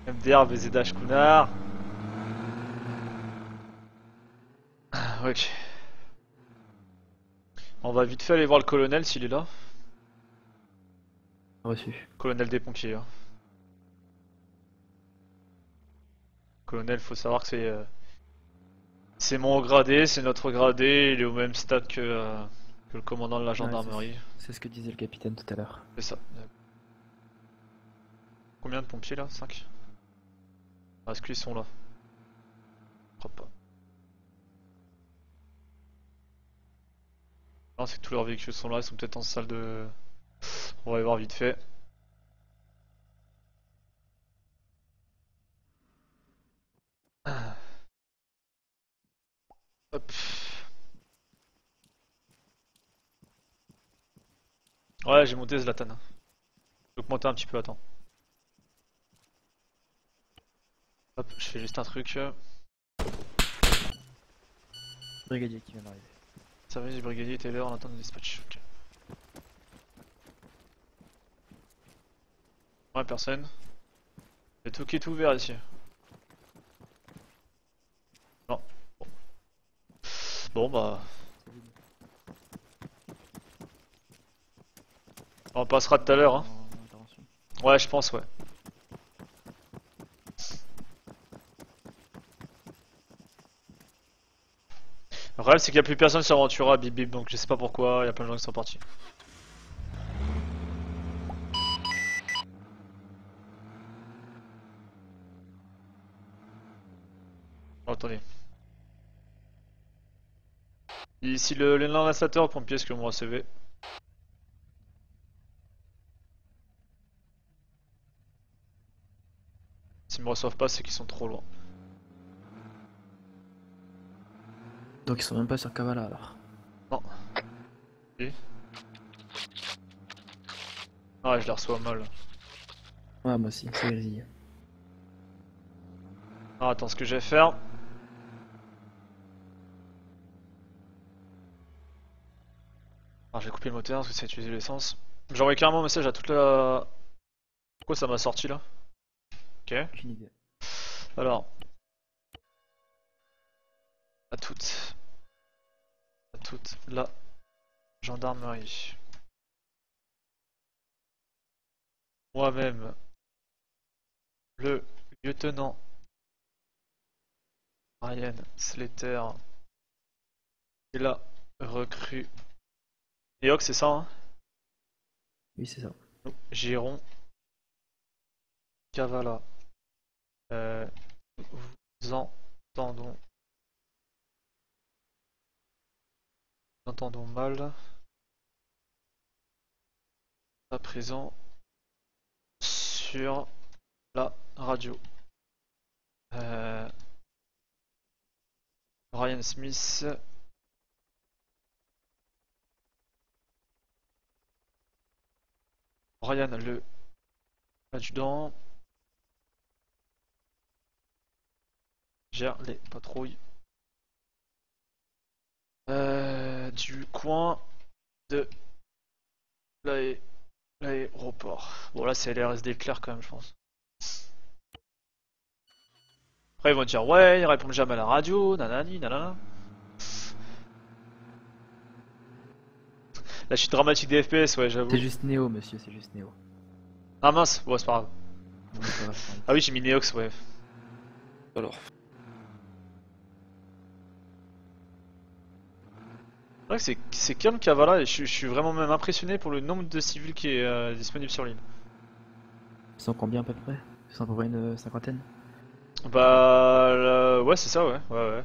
MDR VZH Kunar. Ok. On va vite fait aller voir le colonel s'il est là. Reçu. Colonel des pompiers. Hein. Colonel, faut savoir que c'est mon gradé, c'est notre gradé, il est au même stade que le commandant de la gendarmerie. Ouais, c'est ce que disait le capitaine tout à l'heure. C'est ça. Combien de pompiers là? 5? Est-ce qu'ils sont là? Je crois pas. Non, c'est que tous leurs véhicules sont là, ils sont peut-être en salle de... On va aller voir vite fait. Hop. Ouais, j'ai monté Zlatan. Je vais augmenter un petit peu, attends. Hop, je fais juste un truc. Brigadier qui vient d'arriver. Service du brigadier Taylor en attente de dispatch. Okay. Ouais, personne. Il y a tout qui est ouvert ici. Non. Bon bah. On passera tout à l'heure. Hein. Ouais, je pense, ouais. Le problème c'est qu'il n'y a plus personne sur Ventura, bip bip, donc je sais pas pourquoi, il y a plein de gens qui sont partis. Oh, attendez. Ici l'installateur pompier, est-ce que vous me recevez? S'ils me reçoivent pas, c'est qu'ils sont trop loin. Donc ils sont même pas sur Kavala alors. Non. Et ah, je les reçois mal. Ouais, moi aussi, c'est grillé. Ah, attends, ce que je vais faire. Ah, je vais couper le moteur parce que ça a utilisé l'essence. J'ai envoyé carrément un message à toute la... Pourquoi ça m'a sorti là? Ok. Aucune idée. Alors. À toute la gendarmerie. Moi-même, le lieutenant Ryan Slater et la recrue. Neox, c'est ça hein? Oui, c'est ça. Giron Kavala. Nous entendons mal. À présent sur la radio. Ryan Smith. Ryan le adjudant gère les patrouilles du coin de l'aéroport. Bon là c'est LRSD clair quand même je pense. Après ils vont dire ouais ils répondent jamais à la radio, nanani nanana. La chute dramatique des FPS ouais j'avoue. C'est juste Néo monsieur, c'est juste Néo. Ah mince, ouais c'est pas grave. Ah oui j'ai mis Neox ouais. Alors. C'est vrai que c'est calme Kavala et je suis vraiment même impressionné pour le nombre de civils qui est disponible sur l'île. Ils sont combien à peu près? Ils sont à peu près une cinquantaine? Bah ouais c'est ça ouais. Ouais.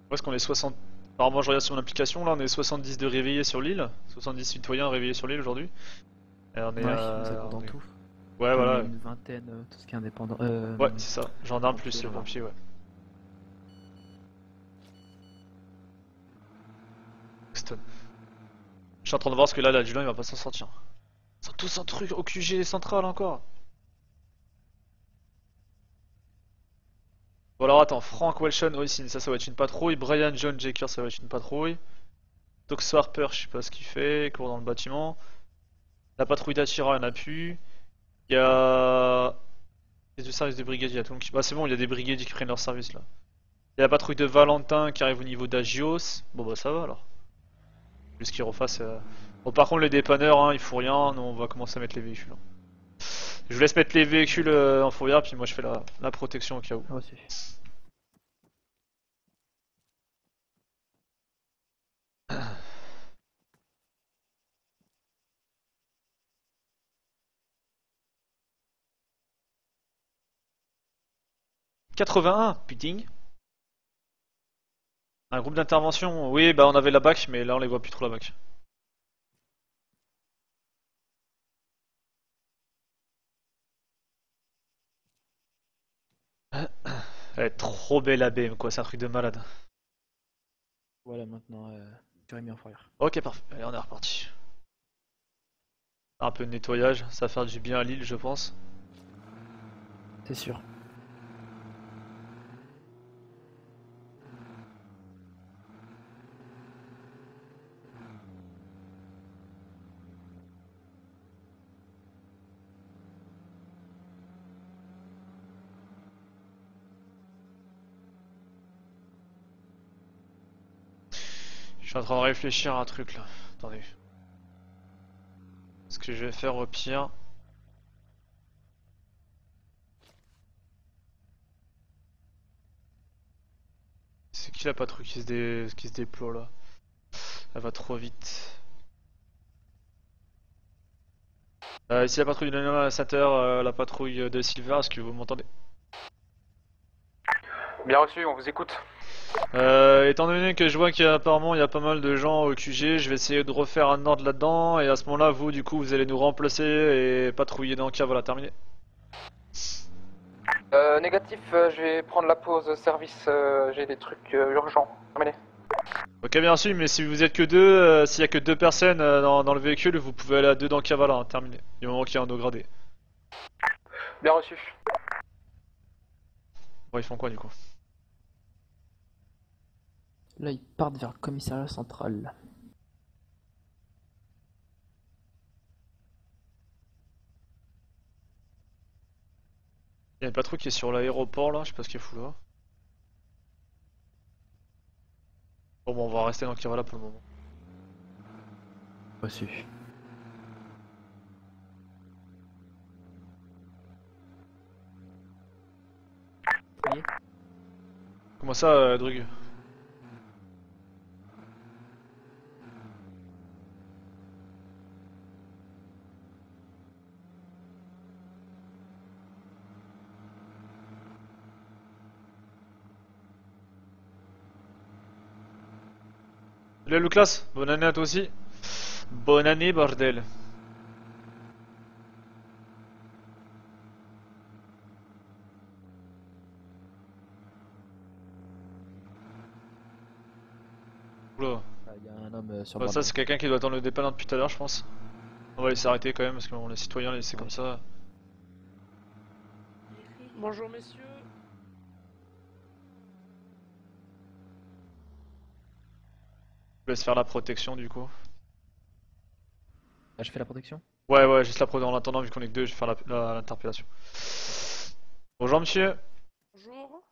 Parce qu'on est 60... Alors moi je regarde sur mon application, là on est 70 de réveillés sur l'île. 70 citoyens réveillés sur l'île aujourd'hui. Et on est dans tout. Ouais voilà. Une vingtaine, tout ce qui est indépendant. Ouais c'est ça, gendarme plus le pompier ouais. Je suis en train de voir ce que là l'adjudant il va pas s'en sortir. Ils sont tous un truc au QG central encore. Bon alors attends, Frank Welshon, Oisin, ça va être une patrouille. Brian John Jaker, ça va être une patrouille. Tox Harper, je sais pas ce qu'il fait, il court dans le bâtiment. La patrouille d'Achira, il n'y en a plus. Il y a... Il y a du service de brigadier, il y a tout le monde qui... Bah c'est bon, il y a des brigadiers qui prennent leur service là. Il y a la patrouille de Valentin qui arrive au niveau d'Agios. Bon bah ça va alors. Juste qu'ils refassent... Bon par contre les dépanneurs, hein, il faut rien, nous on va commencer à mettre les véhicules. Je vous laisse mettre les véhicules en fourrière, puis moi je fais la protection au cas où. Reçu. « 81, putain. Un groupe d'intervention, oui bah on avait la BAC, mais là on les voit plus trop la BAC. Elle est trop belle la BM quoi, c'est un truc de malade. Voilà, maintenant, tu aurais mis en fourrière. Ok parfait, allez on est reparti. Un peu de nettoyage, ça va faire du bien à l'île je pense. C'est sûr. Je suis en train de réfléchir à un truc là, attendez. Ce que je vais faire au pire... C'est qui la patrouille qui se déploie là? Elle va trop vite. Ici la patrouille de l'animateur, la patrouille de Silver, est-ce que vous m'entendez? Bien reçu, on vous écoute. Étant donné que je vois qu'apparemment il y a pas mal de gens au QG, je vais essayer de refaire un ordre là-dedans et à ce moment-là, vous du coup, vous allez nous remplacer et patrouiller dans le cas, voilà, terminé. Négatif, je vais prendre la pause service, j'ai des trucs urgents. Terminé. Ok bien sûr, mais si vous êtes que deux, s'il y a que deux personnes dans le véhicule, vous pouvez aller à deux dans le Cavala, hein, terminé. Du moment qu'il y a un eau gradé. Bien reçu. Bon, ils font quoi du coup? Là, ils partent vers le commissariat central. Il y a une patrouille qui est sur l'aéroport là, je sais pas ce qu'il fout là. Bon, on va rester dans le Cavala pour le moment. Reçu. Oui. Comment ça, Drug? Salut Lucas, bonne année à toi aussi. Bonne année bordel. Oula. Il y a un homme sur Bah, le ça c'est quelqu'un qui doit attendre le dépanneur depuis tout à l'heure je pense. On va laisser arrêter quand même parce que bon, les citoyens laissés comme ça. Bonjour messieurs. Je laisse faire la protection du coup. Ah, je fais la protection? Ouais, juste la protection en attendant vu qu'on est que deux, je vais faire l'interpellation. Bonjour monsieur. Bonjour.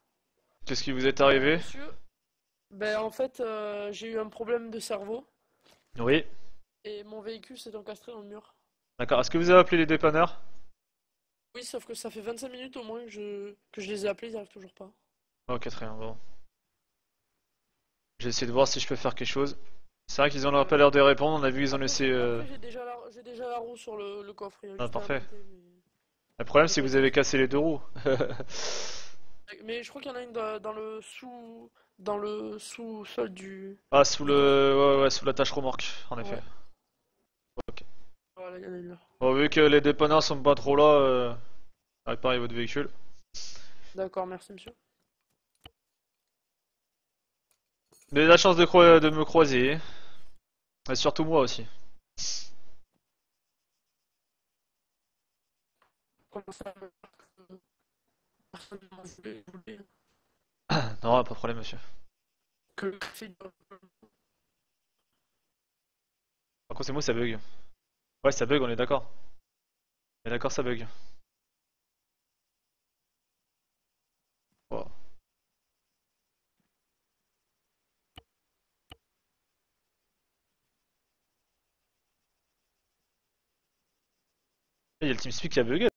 Qu'est-ce qui vous est arrivé? Monsieur. Ben en fait, j'ai eu un problème de cerveau. Oui. Et mon véhicule s'est encastré dans le mur. D'accord, est-ce que vous avez appelé les dépanneurs? Oui, sauf que ça fait 25 minutes au moins que je les ai appelés, ils arrivent toujours pas. Ok, très bien, bon. J'ai essayé de voir si je peux faire quelque chose. C'est vrai qu'ils ont pas l'air de répondre, on a vu qu'ils ont laissé... Après, j'ai déjà la roue sur le coffre. Il y a Ah, juste à parfait. monter, Le problème c'est que vous avez cassé les deux roues. mais je crois qu'il y en a une dans le sous-sol du... Ah, sous le... Ouais, sous la tâche remorque, en effet. Ouais. Ok. Voilà, il y en a une là. Bon, vu que les dépanneurs sont pas trop là, réparez votre véhicule. D'accord, merci monsieur. Vous avez la chance de me croiser. Et surtout moi aussi. commencé à me dire que personne n'en voulait. Non, pas de problème, monsieur. Que le café. Par contre, c'est moi, ça bug. Ouais, ça bug, on est d'accord. On est d'accord, ça bug. Oh. Il y a le TeamSpeak qui a bugué.